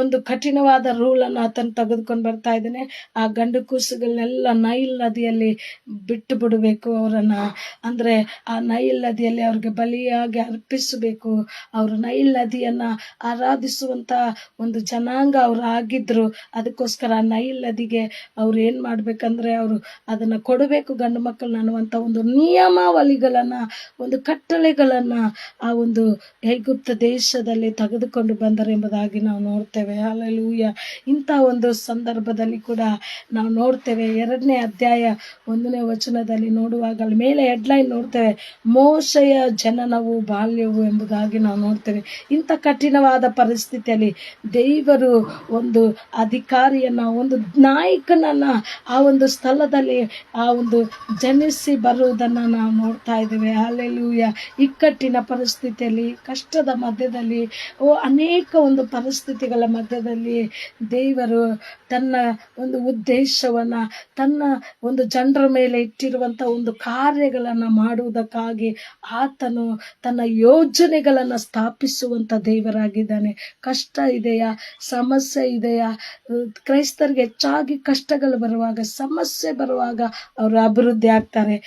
ಒಂದು ಕಠಿಣವಾದ ರೂಲನ್ನು ಆತನು ತೆಗೆದುಕೊಂಡು ಬರ್ತಾ ಇದ್ದಾನೆ. ಆ ಗಂಡು ಕೂಸುಗಳನ್ನೆಲ್ಲ ನೈಲ್ ನದಿಯಲ್ಲಿ ಬಿಟ್ಟು ಬಿಡಬೇಕು ಅವರನ್ನ. ಅಂದ್ರೆ ಆ ನೈಲ್ ನದಿಯಲ್ಲಿ ಅವ್ರಿಗೆ ಬಲಿಯಾಗಿ ಅರ್ಪಿಸಬೇಕು. ಅವರು ನೈಲ್ ನದಿಯನ್ನ ಆರಾಧಿಸುವಂತ ಒಂದು ಜನಾಂಗ ಅವ್ರು ಆಗಿದ್ರು. ಅದಕ್ಕೋಸ್ಕರ ನೈಲ್ ನದಿಗೆ ಅವ್ರು ಏನ್ ಮಾಡ್ಬೇಕಂದ್ರೆ ಅವರು ಅದನ್ನ ಕೊಡಬೇಕು ಗಂಡು ಮಕ್ಕಳನ್ನ ಅನ್ನುವಂತ ಒಂದು ನಿಯಮಾವಳಿಗಳನ್ನ, ಒಂದು ಕಟ್ಟಳೆಗಳನ್ನ ಆ ಒಂದು ಐಗುಪ್ತ ದೇಶದಲ್ಲಿ ತೆಗೆದುಕೊಂಡು ಬಂದರು ಎಂಬುದಾಗಿ ನಾವು ನೋಡ್ತೇವೆ. ಹಲ್ಲೆಲೂಯ. ಇಂಥ ಒಂದು ಸಂದರ್ಭದಲ್ಲಿ ಕೂಡ ನಾವು ನೋಡ್ತೇವೆ. 2ನೇ ಅಧ್ಯಾಯ 1ನೇ ವಚನದಲ್ಲಿ ನೋಡುವಾಗ ಅಲ್ಲಿ ಮೇಲೆ ಹೆಡ್ಲೈನ್ ನೋಡ್ತೇವೆ, ಮೋಶೆಯ ಜನನವು ಬಾಲ್ಯವು ಎಂಬುದಾಗಿ ನಾವು ನೋಡ್ತೇವೆ. ಇಂಥ ಕಠಿಣವಾದ ಪರಿಸ್ಥಿತಿಯಲ್ಲಿ ದೇವರು ಒಂದು ಅಧಿಕಾರಿಯನ್ನ, ಒಂದು ನಾಯಕನನ್ನ ಆ ಒಂದು ಸ್ಥಳದಲ್ಲಿ ಆ ಒಂದು ಜನಿಸಿ ಬರುವುದನ್ನ ನಾವು ನೋಡ್ತಾ ಇದ್ದೇವೆ. ಹಲ್ಲೆಲೂಯ. ಇಕ್ಕಟ್ಟಿನ ಪರಿಸ್ಥಿತಿಯಲ್ಲಿ, ಕಷ್ಟದ ಮಧ್ಯದಲ್ಲಿ, ಅನೇಕ ಒಂದು ಪರಿಸ್ಥಿತಿಗಳ ಮಧ್ಯದಲ್ಲಿ ದೇವರು ತನ್ನ ಒಂದು ಉದ್ದೇಶವನ್ನ, ತನ್ನ ಒಂದು ಜನರ ಮೇಲೆ ಇಟ್ಟಿರುವಂತ ಒಂದು ಕಾರ್ಯಗಳನ್ನ ಮಾಡುವುದಕ್ಕಾಗಿ ಆತನು ತನ್ನ ಯೋಜನೆಗಳನ್ನ ಸ್ಥಾಪಿಸುವಂತ ದೇವರಾಗಿದ್ದಾನೆ. ಕಷ್ಟ ಇದೆಯಾ, ಸಮಸ್ಯೆ ಇದೆಯಾ? ಕ್ರೈಸ್ತರಿಗೆ ಹೆಚ್ಚಾಗಿ ಕಷ್ಟಗಳು ಬರುವಾಗ, ಸಮಸ್ಯೆ ಬರುವಾಗ ಅವರು ಅಭಿವೃದ್ಧಿ ಆಗ್ತಾರೆ.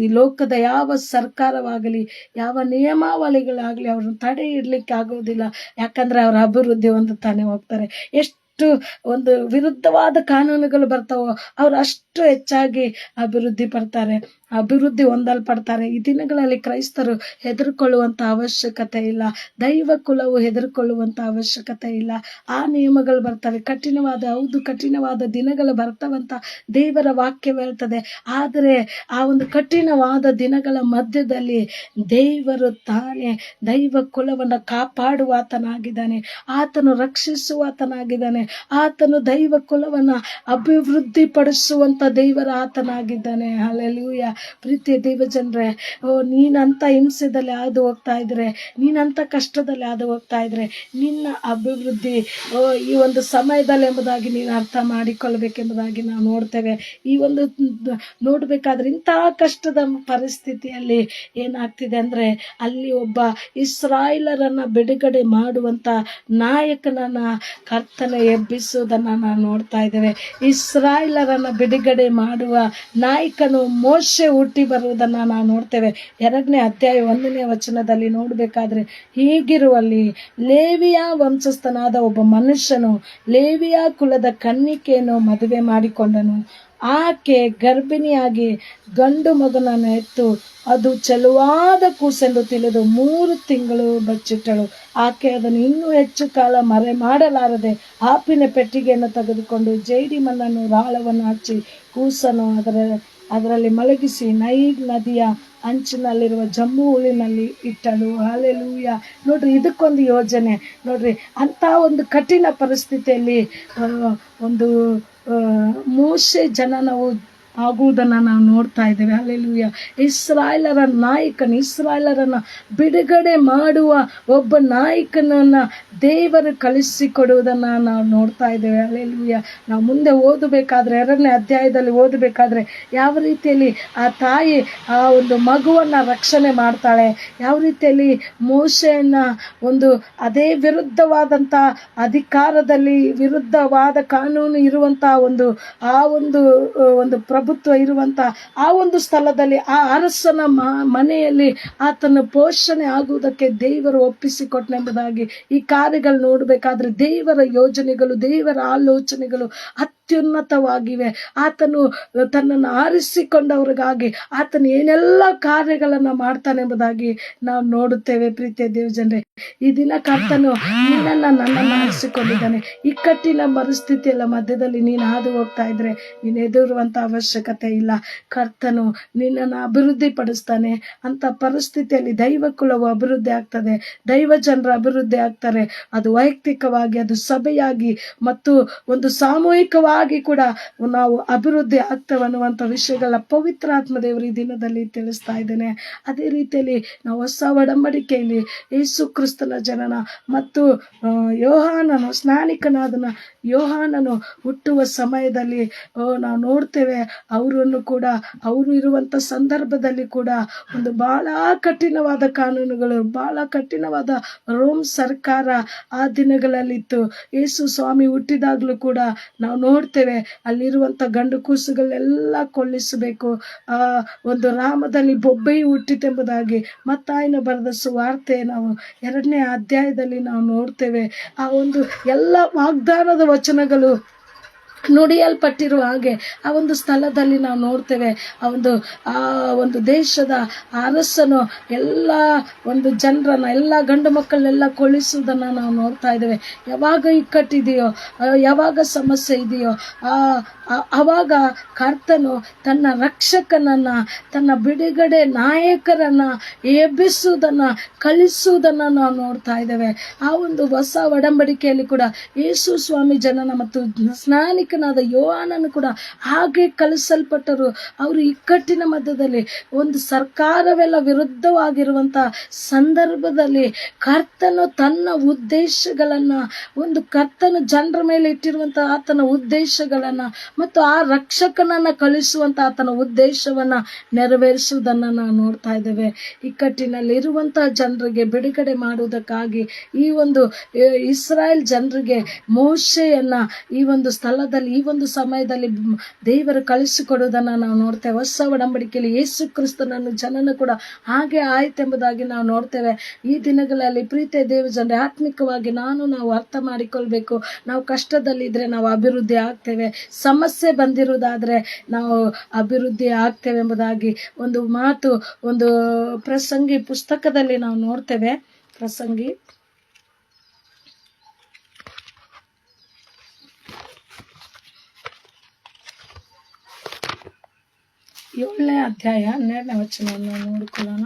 ಈ ಲೋಕದ ಯಾವ ಸರ್ಕಾರವಾಗಲಿ, ಯಾವ ನಿಯಮಾವಳಿಗಳಾಗಲಿ ಅವ್ರನ್ನ ತಡೆ ಇಡ್ಲಿಕ್ಕೆ ಆಗೋದಿಲ್ಲ. ಯಾಕಂದ್ರೆ ಅವ್ರ ಅಭಿವೃದ್ಧಿ ಹೊಂದುತ್ತಾನೆ ಹೋಗ್ತಾರೆ. ಎಷ್ಟು ಒಂದು ವಿರುದ್ಧವಾದ ಕಾನೂನುಗಳು ಬರ್ತಾವೋ ಅವ್ರು ಅಷ್ಟು ಹೆಚ್ಚಾಗಿ ಅಭಿವೃದ್ಧಿ ಹೊಂದಲ್ಪಡ್ತಾರೆ. ಈ ದಿನಗಳಲ್ಲಿ ಕ್ರೈಸ್ತರು ಹೆದರ್ಕೊಳ್ಳುವಂತ ಅವಶ್ಯಕತೆ ಇಲ್ಲ. ದೈವ ಕುಲವು ಹೆದರ್ಕೊಳ್ಳುವಂತ ಅವಶ್ಯಕತೆ ಇಲ್ಲ. ಆ ನಿಯಮಗಳು ಬರ್ತವೆ, ಕಠಿಣವಾದ ದಿನಗಳು ಬರ್ತಾವಂತ ದೇವರ ವಾಕ್ಯ ಹೇಳ್ತದೆ. ಆದರೆ ಆ ಒಂದು ಕಠಿಣವಾದ ದಿನಗಳ ಮಧ್ಯದಲ್ಲಿ ದೇವರು ತಾನೇ ದೈವ ಕುಲವನ್ನ ಕಾಪಾಡುವಾತನಾಗಿದ್ದಾನೆ. ಆತನು ರಕ್ಷಿಸುವಾತನಾಗಿದ್ದಾನೆ. ಆತನು ದೈವ ಕುಲವನ್ನ ಅಭಿವೃದ್ಧಿ ಪಡಿಸುವಂತ ದೇವರ ಆತನಾಗಿದ್ದಾನೆ. ಹಲ್ಲೆಲೂಯ. ಪ್ರೀತಿಯ ದೇವ ಜನರೇ, ನೀನಂತ ಹಿಂಸೆದಲ್ಲಿ ಹಾದು ಹೋಗ್ತಾ ಇದ್ರೆ, ನೀನಂತ ಕಷ್ಟದಲ್ಲಿ ಹಾದು ಹೋಗ್ತಾ ಇದ್ರೆ, ನಿನ್ನ ಅಭಿವೃದ್ಧಿ ಈ ಒಂದು ಸಮಯದಲ್ಲಿ ಎಂಬುದಾಗಿ ನೀನು ಅರ್ಥ ಮಾಡಿಕೊಳ್ಬೇಕೆಂಬುದಾಗಿ ನಾವು ನೋಡ್ತೇವೆ. ಈ ಒಂದು ನೋಡ್ಬೇಕಾದ್ರೆ ಇಂತಹ ಕಷ್ಟದ ಪರಿಸ್ಥಿತಿಯಲ್ಲಿ ಏನಾಗ್ತಿದೆ ಅಂದ್ರೆ, ಅಲ್ಲಿ ಒಬ್ಬ ಇಸ್ರಾಯೇಲರನ್ನ ಬಿಡುಗಡೆ ಮಾಡುವಂತ ನಾಯಕನನ್ನ ಕರ್ತನ ಎಬ್ಬಿಸುವುದನ್ನ ನಾವು ನೋಡ್ತಾ ಇದ್ದೇವೆ. ಇಸ್ರಾಯೇಲರನ್ನ ಬಿಡುಗಡೆ ಮಾಡುವ ನಾಯಕನು ಮೋಶೆ ಹುಟ್ಟಿ ಬರುವುದನ್ನ ನಾವು ನೋಡ್ತೇವೆ. 2ನೇ ಅಧ್ಯಾಯ 1ನೇ ವಚನದಲ್ಲಿ ನೋಡ್ಬೇಕಾದ್ರೆ, ಹೀಗಿರುವಲ್ಲಿ ಲೇವಿಯ ವಂಶಸ್ಥನಾದ ಒಬ್ಬ ಮನುಷ್ಯನು ಲೇವಿಯ ಕುಲದ ಕನ್ನಿಕೆಯನ್ನು ಮದುವೆ ಮಾಡಿಕೊಂಡನು. ಆಕೆ ಗರ್ಭಿಣಿಯಾಗಿ ಗಂಡು ಮಗನನ್ನು ಹೆತ್ತು ಅದು ಚೆಲುವಾದ ಕೂಸೆಂದು ತಿಳಿದು 3 ತಿಂಗಳು ಬಚ್ಚಿಟ್ಟಳು. ಆಕೆ ಅದನ್ನು ಇನ್ನೂ ಹೆಚ್ಚು ಕಾಲ ಮರೆ ಮಾಡಲಾರದೆ ಆಪಿನ ಪೆಟ್ಟಿಗೆಯನ್ನು ತೆಗೆದುಕೊಂಡು ಜೇಡಿ ಮಣ್ಣನ್ನು ರಾಳವನ್ನು ಹಚ್ಚಿ ಕೂಸನ್ನು ಅದರಲ್ಲಿ ಮಲಗಿಸಿ ನೈಲ್ ನದಿಯ ಅಂಚಿನಲ್ಲಿರುವ ಜಮ್ಮು ಹುಳಿನಲ್ಲಿ ಇಟ್ಟಳು. ಹಲ್ಲೆಲೂಯ. ನೋಡ್ರಿ, ಇದಕ್ಕೊಂದು ಯೋಜನೆ ನೋಡ್ರಿ. ಅಂತ ಒಂದು ಕಠಿಣ ಪರಿಸ್ಥಿತಿಯಲ್ಲಿ ಒಂದು ಮೋಶೆ ಜನನವು ಆಗುವುದನ್ನು ನಾವು ನೋಡ್ತಾ ಇದ್ದೇವೆ. ಹಲ್ಲೆಲೂಯ. ಇಸ್ರಾಯೇಲರ ನಾಯಕನ, ಇಸ್ರಾಯೇಲರನ್ನ ಬಿಡುಗಡೆ ಮಾಡುವ ಒಬ್ಬ ನಾಯಕನನ್ನ ದೇವರು ಕಳಿಸಿಕೊಡುವುದನ್ನ ನಾವು ನೋಡ್ತಾ ಇದ್ದೇವೆ. ಹಲ್ಲೆಲೂಯ. ನಾವು ಮುಂದೆ ಓದಬೇಕಾದ್ರೆ 2ನೇ ಅಧ್ಯಾಯದಲ್ಲಿ ಓದಬೇಕಾದ್ರೆ ಯಾವ ರೀತಿಯಲ್ಲಿ ಆ ತಾಯಿ ಆ ಒಂದು ಮಗುವನ್ನ ರಕ್ಷಣೆ ಮಾಡ್ತಾಳೆ, ಯಾವ ರೀತಿಯಲ್ಲಿ ಮೋಶೆಯನ್ನ ಒಂದು ಅದೇ ವಿರುದ್ಧವಾದಂತ ಅಧಿಕಾರದಲ್ಲಿ, ವಿರುದ್ಧವಾದ ಕಾನೂನು ಇರುವಂತ ಆ ಒಂದು ಪ್ರಭುತ್ವ ಇರುವಂತ ಆ ಒಂದು ಸ್ಥಳದಲ್ಲಿ, ಆ ಅರಸನ ಮನೆಯಲ್ಲಿ ಆತನ ಪೋಷಣೆ ಆಗುವುದಕ್ಕೆ ದೇವರು ಒಪ್ಪಿಸಿಕೊಟ್ಟನೆಂಬುದಾಗಿ ಈ ಕಾರ್ಯಗಳು ನೋಡಬೇಕಾದ್ರೆ ದೇವರ ಯೋಜನೆಗಳು, ದೇವರ ಆಲೋಚನೆಗಳು ಅತ್ಯುನ್ನತವಾಗಿವೆ. ಆತನು ತನ್ನನ್ನು ಆರಿಸಿಕೊಂಡವ್ರಿಗಾಗಿ ಆತನು ಏನೆಲ್ಲ ಕಾರ್ಯಗಳನ್ನ ಮಾಡ್ತಾನೆಂಬುದಾಗಿ ನಾವು ನೋಡುತ್ತೇವೆ. ಪ್ರೀತಿಯ ದೇವಜನರೇ, ಈ ದಿನ ಕರ್ತನು ನನ್ನನ್ನು ಆರಿಸಿಕೊಂಡಿದ್ದಾನೆ. ಇಕ್ಕಟ್ಟಿನ ಪರಿಸ್ಥಿತಿಯಲ್ಲ ಮಧ್ಯದಲ್ಲಿ ನೀನು ಹಾದು ಹೋಗ್ತಾ ಇದ್ರೆ ನೀನು ಎದುರುವಂತ ಅವಶ್ಯಕತೆ ಇಲ್ಲ. ಕರ್ತನು ನಿನ್ನನ್ನು ಅಭಿವೃದ್ಧಿ ಪಡಿಸ್ತಾನೆ. ಅಂತ ಪರಿಸ್ಥಿತಿಯಲ್ಲಿ ದೈವ ಕುಲವು ಅಭಿವೃದ್ಧಿ ಆಗ್ತದೆ, ದೈವ ಜನರು ಅಭಿವೃದ್ಧಿ ಆಗ್ತಾರೆ. ಅದು ವೈಯಕ್ತಿಕವಾಗಿ, ಅದು ಸಭೆಯಾಗಿ ಮತ್ತು ಒಂದು ಸಾಮೂಹಿಕವಾಗಿ ಬಹಳವಾಗಿ ಕೂಡ ನಾವು ಅಭಿವೃದ್ಧಿ ಆಗ್ತೇವೆ ಅನ್ನುವಂಥ ವಿಷಯಗಳ ಪವಿತ್ರಾತ್ಮ ದೇವರು ಈ ದಿನದಲ್ಲಿ ತಿಳಿಸ್ತಾ ಇದ್ದೇನೆ. ಅದೇ ರೀತಿಯಲ್ಲಿ ನಾವು ಹೊಸ ಒಡಂಬಡಿಕೆಯಲ್ಲಿ ಯೇಸು ಕ್ರಿಸ್ತನ ಜನನ ಮತ್ತು ಯೋಹಾನನು ಸ್ನಾನಿಕನಾದನ ಯೋಹಾನನು ಹುಟ್ಟುವ ಸಮಯದಲ್ಲಿ ನಾವು ನೋಡ್ತೇವೆ, ಅವರನ್ನು ಕೂಡ ಅವರು ಇರುವಂಥ ಸಂದರ್ಭದಲ್ಲಿ ಕೂಡ ಒಂದು ಬಹಳ ಕಠಿಣವಾದ ಕಾನೂನುಗಳು, ಬಹಳ ಕಠಿಣವಾದ ರೋಮ್ ಸರ್ಕಾರ ಆ ದಿನಗಳಲ್ಲಿತ್ತು. ಯೇಸು ಸ್ವಾಮಿ ಹುಟ್ಟಿದಾಗಲೂ ಕೂಡ ನಾವು ನೋಡ್ತೇವೆ, ಅಲ್ಲಿರುವಂಥ ಗಂಡು ಕೂಸುಗಳೆಲ್ಲ ಕೊಲ್ಲಿಸಬೇಕು, ಒಂದು ರಾಮದಲ್ಲಿ ಬೊಬ್ಬೆಯು ಹುಟ್ಟಿತೆಂಬುದಾಗಿ ಮತ್ತಾಯನ ಬರೆದ ಸುವಾರ್ತೆ ನಾವು 2ನೇ ಅಧ್ಯಾಯದಲ್ಲಿ ನಾವು ನೋಡ್ತೇವೆ. ಆ ಒಂದು ಎಲ್ಲ ವಾಗ್ದಾನದ ವಚನಗಳು ನುಡಿಯಲ್ಪಟ್ಟಿರುವ ಹಾಗೆ ಆ ಒಂದು ಸ್ಥಳದಲ್ಲಿ ನಾವು ನೋಡ್ತೇವೆ. ಆ ಒಂದು ದೇಶದ ಅರಸನು ಎಲ್ಲ ಒಂದು ಜನರನ್ನ, ಎಲ್ಲ ಗಂಡು ಮಕ್ಕಳನ್ನೆಲ್ಲ ಕೊಲ್ಲಿಸುವುದನ್ನು ನಾವು ನೋಡ್ತಾ ಇದ್ದೇವೆ. ಯಾವಾಗ ಇಕ್ಕಟ್ಟಿದೆಯೋ, ಯಾವಾಗ ಸಮಸ್ಯೆ ಇದೆಯೋ, ಆವಾಗ ಕರ್ತನು ತನ್ನ ರಕ್ಷಕನನ್ನ, ತನ್ನ ಬಿಡುಗಡೆ ನಾಯಕರನ್ನ ಎಬ್ಬಿಸುವುದನ್ನ, ಕಳಿಸುವುದನ್ನು ನಾವು ನೋಡ್ತಾ ಇದ್ದೇವೆ. ಆ ಒಂದು ಹೊಸ ಒಡಂಬಡಿಕೆಯಲ್ಲಿ ಕೂಡ ಯೇಸು ಸ್ವಾಮಿ ಜನನ ಮತ್ತು ಸ್ನಾನಿಕನಾದ ಯೋಹಾನನು ಕೂಡ ಹಾಗೆ ಕಳಿಸಲ್ಪಟ್ಟರು. ಅವರು ಇಕ್ಕಟ್ಟಿನ ಮಧ್ಯದಲ್ಲಿ ಒಂದು ಸರ್ಕಾರವೆಲ್ಲ ವಿರುದ್ಧವಾಗಿರುವಂತ ಸಂದರ್ಭದಲ್ಲಿ ಕರ್ತನು ತನ್ನ ಉದ್ದೇಶಗಳನ್ನ, ಒಂದು ಕರ್ತನು ಜನರ ಮೇಲೆ ಇಟ್ಟಿರುವಂತಹ ಆತನ ಉದ್ದೇಶಗಳನ್ನ ಮತ್ತು ಆ ರಕ್ಷಕನನ್ನ ಕಳಿಸುವಂತ ಆತನ ಉದ್ದೇಶವನ್ನ ನೆರವೇರಿಸುವುದನ್ನ ನಾವು ನೋಡ್ತಾ ಇದ್ದೇವೆ. ಇಕ್ಕಟ್ಟಿನಲ್ಲಿ ಇರುವಂತಹ ಜನರಿಗೆ ಬಿಡುಗಡೆ ಮಾಡುವುದಕ್ಕಾಗಿ ಈ ಒಂದು ಇಸ್ರಾಯೇಲ್ ಜನರಿಗೆ ಮೋಶೆಯನ್ನ ಈ ಒಂದು ಸ್ಥಳದಲ್ಲಿ, ಈ ಒಂದು ಸಮಯದಲ್ಲಿ ದೇವರು ಕಳಿಸಿಕೊಡುವುದನ್ನ ನಾವು ನೋಡ್ತೇವೆ. ಹೊಸ ಒಡಂಬಡಿಕೆಯಲ್ಲಿ ಯೇಸು ಕ್ರಿಸ್ತನನ್ನು ಜನನ ಕೂಡ ಹಾಗೆ ಆಯ್ತೆಂಬುದಾಗಿ ನಾವು ನೋಡ್ತೇವೆ. ಈ ದಿನಗಳಲ್ಲಿ ಪ್ರೀತಿಯ ದೇವ ಜನರೇ, ಆತ್ಮಿಕವಾಗಿ ನಾವು ಅರ್ಥ ಮಾಡಿಕೊಳ್ಬೇಕು. ನಾವು ಕಷ್ಟದಲ್ಲಿದ್ರೆ ನಾವು ಅಭಿವೃದ್ಧಿ ಆಗ್ತೇವೆ, ಸಮಸ್ಯೆ ಬಂದಿರುವುದಾದ್ರೆ ನಾವು ಅಭಿವೃದ್ಧಿ ಆಗ್ತೇವೆ ಎಂಬುದಾಗಿ ಒಂದು ಮಾತು ಒಂದು ಪ್ರಸಂಗಿ ಪುಸ್ತಕದಲ್ಲಿ ನಾವು ನೋಡ್ತೇವೆ. ಪ್ರಸಂಗಿ 7ನೇ ಅಧ್ಯಾಯ 12ನೇ ವಚನವನ್ನು ನೋಡಿಕೊಳ್ಳೋಣ.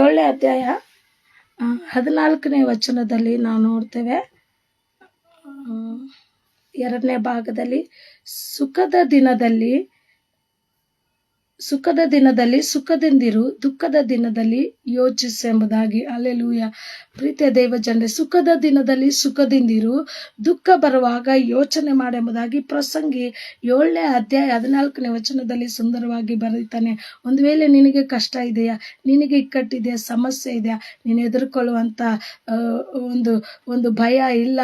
ಏಳನೇ ಅಧ್ಯಾಯ 14ನೇ ವಚನದಲ್ಲಿ ನಾವು ನೋಡ್ತೇವೆ. 2ನೇ ಭಾಗದಲ್ಲಿ ಸುಖದ ದಿನದಲ್ಲಿ ಸುಖದಿಂದಿರು, ದುಃಖದ ದಿನದಲ್ಲಿ ಯೋಚಿಸು ಎಂಬುದಾಗಿ. ಹಲ್ಲೆಲೂಯಾ. ಪ್ರೀತಿಯ ದೇವ ಜನರೇ, ಸುಖದ ದಿನದಲ್ಲಿ ಸುಖದಿಂದಿರು, ದುಃಖ ಬರುವಾಗ ಯೋಚನೆ ಮಾಡೆಂಬುದಾಗಿ ಪ್ರಸಂಗಿ 7ನೇ ಅಧ್ಯಾಯ 14ನೇ ವಚನದಲ್ಲಿ ಸುಂದರವಾಗಿ ಬರೀತಾನೆ. ಒಂದು ವೇಳೆ ನಿನಗೆ ಕಷ್ಟ ಇದೆಯಾ, ನಿನಗೆ ಇಕ್ಕಟ್ಟಿದೆಯಾ, ಸಮಸ್ಯೆ ಇದೆಯಾ, ನೀನು ಎದುರ್ಕೊಳ್ಳುವಂತ ಒಂದು ಭಯ ಇಲ್ಲ,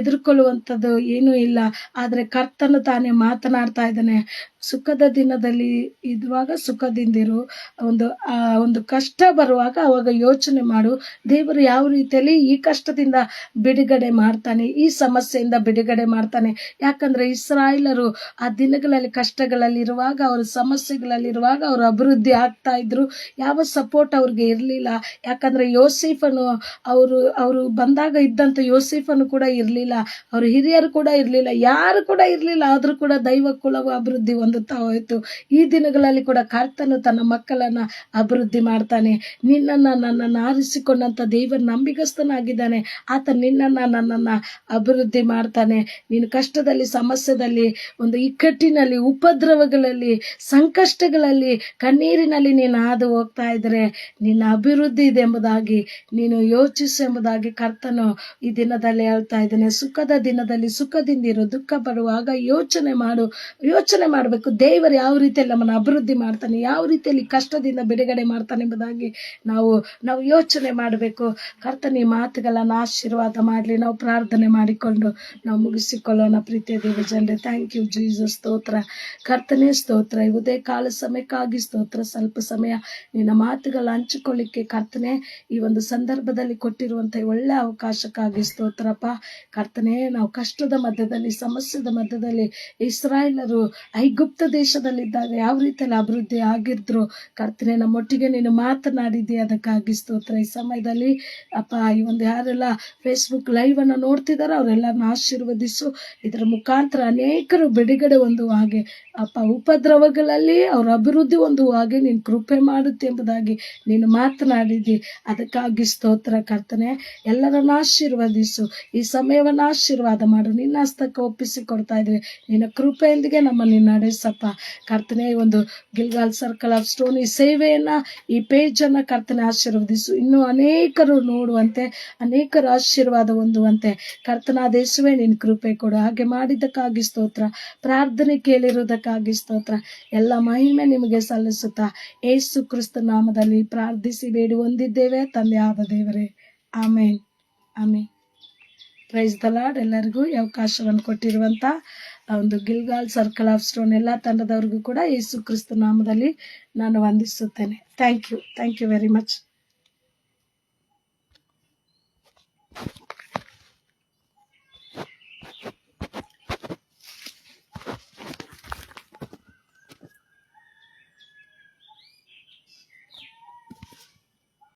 ಎದುರ್ಕೊಳ್ಳುವಂಥದ್ದು ಏನೂ ಇಲ್ಲ. ಆದರೆ ಕರ್ತನು ತಾನೇ ಮಾತನಾಡ್ತಾ ಇದ್ದಾನೆ. ಸುಖದ ದಿನದಲ್ಲಿ ಇರುವಾಗ ಸುಖದಿಂದಿರು, ಒಂದು ಕಷ್ಟ ಬರುವಾಗ ಅವಾಗ ಯೋಚನೆ ಮಾಡು, ದೇವರು ಯಾವ ರೀತಿಯಲ್ಲಿ ಈ ಕಷ್ಟದಿಂದ ಬಿಡುಗಡೆ ಮಾಡ್ತಾನೆ, ಈ ಸಮಸ್ಯೆಯಿಂದ ಬಿಡುಗಡೆ ಮಾಡ್ತಾನೆ. ಯಾಕಂದ್ರೆ ಇಸ್ರಾಯೇಲರು ಆ ದಿನಗಳಲ್ಲಿ ಕಷ್ಟಗಳಲ್ಲಿರುವಾಗ, ಅವರ ಸಮಸ್ಯೆಗಳಲ್ಲಿರುವಾಗ ಅವರು ಅಭಿವೃದ್ಧಿ ಆಗ್ತಾ ಇದ್ರು. ಯಾವ ಸಪೋರ್ಟ್ ಅವ್ರಿಗೆ ಇರಲಿಲ್ಲ. ಯಾಕಂದ್ರೆ ಯೋಸೇಫನು ಅವರು ಬಂದಾಗ ಇದ್ದಂತ ಯೋಸೇಫನು ಕೂಡ ಇರಲಿಲ್ಲ, ಅವ್ರ ಹಿರಿಯರು ಕೂಡ ಇರಲಿಲ್ಲ, ಯಾರು ಕೂಡ ಇರಲಿಲ್ಲ. ಆದ್ರೂ ಕೂಡ ದೈವ ಕುಲವು ಅಭಿವೃದ್ಧಿ ಹೊಂದುತ್ತಾ ಹೋಯಿತು. ಈ ದಿನಗಳಲ್ಲಿ ಕೂಡ ಕರ್ತನು ತನ್ನ ಮಕ್ಕಳನ್ನ ಅಭಿವೃದ್ಧಿ ಮಾಡ್ತಾನೆ. ನಿನ್ನನ್ನ ನನ್ನನ್ನು ಆರಿಸಿಕೊಂಡಂತ ದೇವರು ನಂಬಿಗಸ್ತನಾಗಿದ್ದಾನೆ. ಆತ ನಿನ್ನನ್ನ ನನ್ನನ್ನ ಅಭಿವೃದ್ಧಿ ಮಾಡ್ತಾನೆ. ನೀನು ಕಷ್ಟದಲ್ಲಿ, ಸಮಸ್ಯೆದಲ್ಲಿ, ಒಂದು ಇಕ್ಕಟ್ಟಿನಲ್ಲಿ, ಉಪದ್ರವಗಳಲ್ಲಿ, ಸಂಕಷ್ಟಗಳಲ್ಲಿ, ಕಣ್ಣೀರಿನಲ್ಲಿ ನೀನು ಹಾದು ಹೋಗ್ತಾ ಇದ್ರೆ ನಿನ್ನ ಅಭಿವೃದ್ಧಿ ಇದೆ ಎಂಬುದಾಗಿ ನೀನು ಯೋಚಿಸು ಎಂಬುದಾಗಿ ಕರ್ತನು ಈ ದಿನದಲ್ಲಿ ಹೇಳ್ತಾ ಇದ್ದಾನೆ. ಸುಖದ ದಿನದಲ್ಲಿ ಸುಖದಿಂದಿರು, ದುಃಖ ಬರುವಾಗ ಯೋಚನೆ ಮಾಡಬೇಕು. ದೇವರು ಯಾವ ರೀತಿಯಲ್ಲಿ ನಮ್ಮನ್ನು ಅಭಿವೃದ್ಧಿ ಮಾಡ್ತಾನೆ, ಯಾವ ರೀತಿಯಲ್ಲಿ ಕಷ್ಟದಿಂದ ಬಿಡುಗಡೆ ಮಾಡ್ತಾನೆ ಎಂಬುದಾಗಿ ನಾವು ಯೋಚನೆ ಮಾಡಬೇಕು. ಕರ್ತನ ಈ ಮಾತುಗಳನ್ನು ಆಶೀರ್ವಾದ ಮಾಡಲಿ. ನಾವು ಪ್ರಾರ್ಥನೆ ಮಾಡಿಕೊಂಡು ನಾವು ಮುಗಿಸಿಕೊಳ್ಳೋಣ. ಪ್ರೀತಿಯ ದೇವ ಜನರೇ, ಥ್ಯಾಂಕ್ ಯು ಜೀಸಸ್. ಸ್ತೋತ್ರ ಕರ್ತನೇ, ಸ್ತೋತ್ರ. ಉದಯ ಕಾಲ ಸಮಯಕ್ಕಾಗಿ ಸ್ತೋತ್ರ. ಸ್ವಲ್ಪ ಸಮಯ ನಿನ್ನ ಮಾತುಗಳ ಹಂಚಿಕೊಳ್ಳಿಕ್ಕೆ ಕರ್ತನೆ ಈ ಒಂದು ಸಂದರ್ಭದಲ್ಲಿ ಕೊಟ್ಟಿರುವಂತ ಒಳ್ಳೆ ಅವಕಾಶಕ್ಕಾಗಿ ಸ್ತೋತ್ರಪ್ಪ. ಕರ್ತನೆ, ನಾವು ಕಷ್ಟದ ಮಧ್ಯದಲ್ಲಿ, ಸಮಸ್ಯೆದ ಮಧ್ಯದಲ್ಲಿ, ಇಸ್ರಾಯೇಲರು ಐಗುಪ್ತ ದೇಶದಲ್ಲಿದ್ದಾಗ ಯಾವ ರೀತಿಯಲ್ಲಿ ಅಭಿವೃದ್ಧಿ ಆಗಿದ್ರು ಕರ್ತನೆ, ನಮ್ಮೊಟ್ಟಿಗೆ ನೀನು ಮಾತನಾಡಿದ್ದೆ, ಅದಕ್ಕಾಗಿ ಸ್ತೋತ್ರ. ಈ ಸಮಯದಲ್ಲಿ ಅಪ್ಪ, ಈ ಒಂದು ಯಾರೆಲ್ಲ ಫೇಸ್ಬುಕ್ ಲೈವ್ ಅನ್ನು ನೋಡ್ತಿದಾರೋ ಅವರೆಲ್ಲರನ್ನ ಆಶೀರ್ವದಿಸು. ಇದರ ಮುಖಾಂತರ ಅನೇಕರು ಬಿಡುಗಡೆ ಹೊಂದುವ ಹಾಗೆ ಅಪ್ಪ, ಉಪದ್ರವಗಳಲ್ಲಿ ಅವರ ಅಭಿವೃದ್ಧಿ ಹೊಂದುವ ಹಾಗೆ ನೀನು ಕೃಪೆ ಮಾಡುತ್ತೆ ಎಂಬುದಾಗಿ ನೀನು ಮಾತನಾಡಿದ್ದಿ, ಅದಕ್ಕಾಗಿ ಸ್ತೋತ್ರ ಕರ್ತನೆ. ಎಲ್ಲರನ್ನ ಆಶೀರ್ವದಿಸು, ಈ ಸಮಯವನ್ನು ಆಶೀರ್ವಾದ ಮಾಡು. ನಿನ್ನ ಹಸ್ತಕ್ಕೆ ಒಪ್ಪಿಸಿಕೊಡ್ತಾ ಇದ್ವಿ. ನಿನ್ನ ಕೃಪೆಯೊಂದಿಗೆ ನಮ್ಮನ್ನು ನಡೆಸಪ್ಪ ಕರ್ತನೆ. ಈ ಒಂದು ಗಿಲ್ಗಾಲ್ ಸರ್ಕಲ್ ಆಫ್ ಸ್ಟೋನ್ ಈ ಸೇವೆಯನ್ನ, ಈ ಪೇಜನ್ನು ಕರ್ತನೆ ಆಶೀರ್ವದಿಸು. ಇನ್ನೂ ಅನೇಕರು ನೋಡುವಂತೆ, ಅನೇಕರು ಆಶೀರ್ವಾದ ಹೊಂದುವಂತೆ ಕರ್ತನಾದ ಯೇಸುವೇ ನಿನ್ನ ಕೃಪೆ ಕೊಡು. ಹಾಗೆ ಮಾಡಿದ್ದಕ್ಕಾಗಿ ಸ್ತೋತ್ರ. ಪ್ರಾರ್ಥನೆ ಕೇಳಿರುವುದಕ್ಕಾಗಿ ಸ್ತೋತ್ರ. ಎಲ್ಲ ಮಹಿಮೆ ನಿಮಗೆ ಸಲ್ಲಿಸುತ್ತಾ ಯೇಸು ಕ್ರಿಸ್ತ ನಾಮದಲ್ಲಿ ಪ್ರಾರ್ಥಿಸಿ ಬೇಡಿ ಹೊಂದಿದ್ದೇವೆ ತಂದೆ ಆದ ದೇವರೇ, amen amen. Praise the Lord. ಎಲ್ಲರಿಗೂ ಈ ಅವಕಾಶವನ್ನು ಕೊಟ್ಟಿರುವಂಥ ಒಂದು ಗಿಲ್ಗಾಲ್ ಸರ್ಕಲ್ ಆಫ್ ಸ್ಟೋನ್ ಎಲ್ಲ ತಂಡದವ್ರಿಗೂ ಕೂಡ ಯೇಸು ಕ್ರಿಸ್ತ ನಾಮದಲ್ಲಿ ನಾನು ವಂದಿಸುತ್ತೇನೆ. Thank you very much.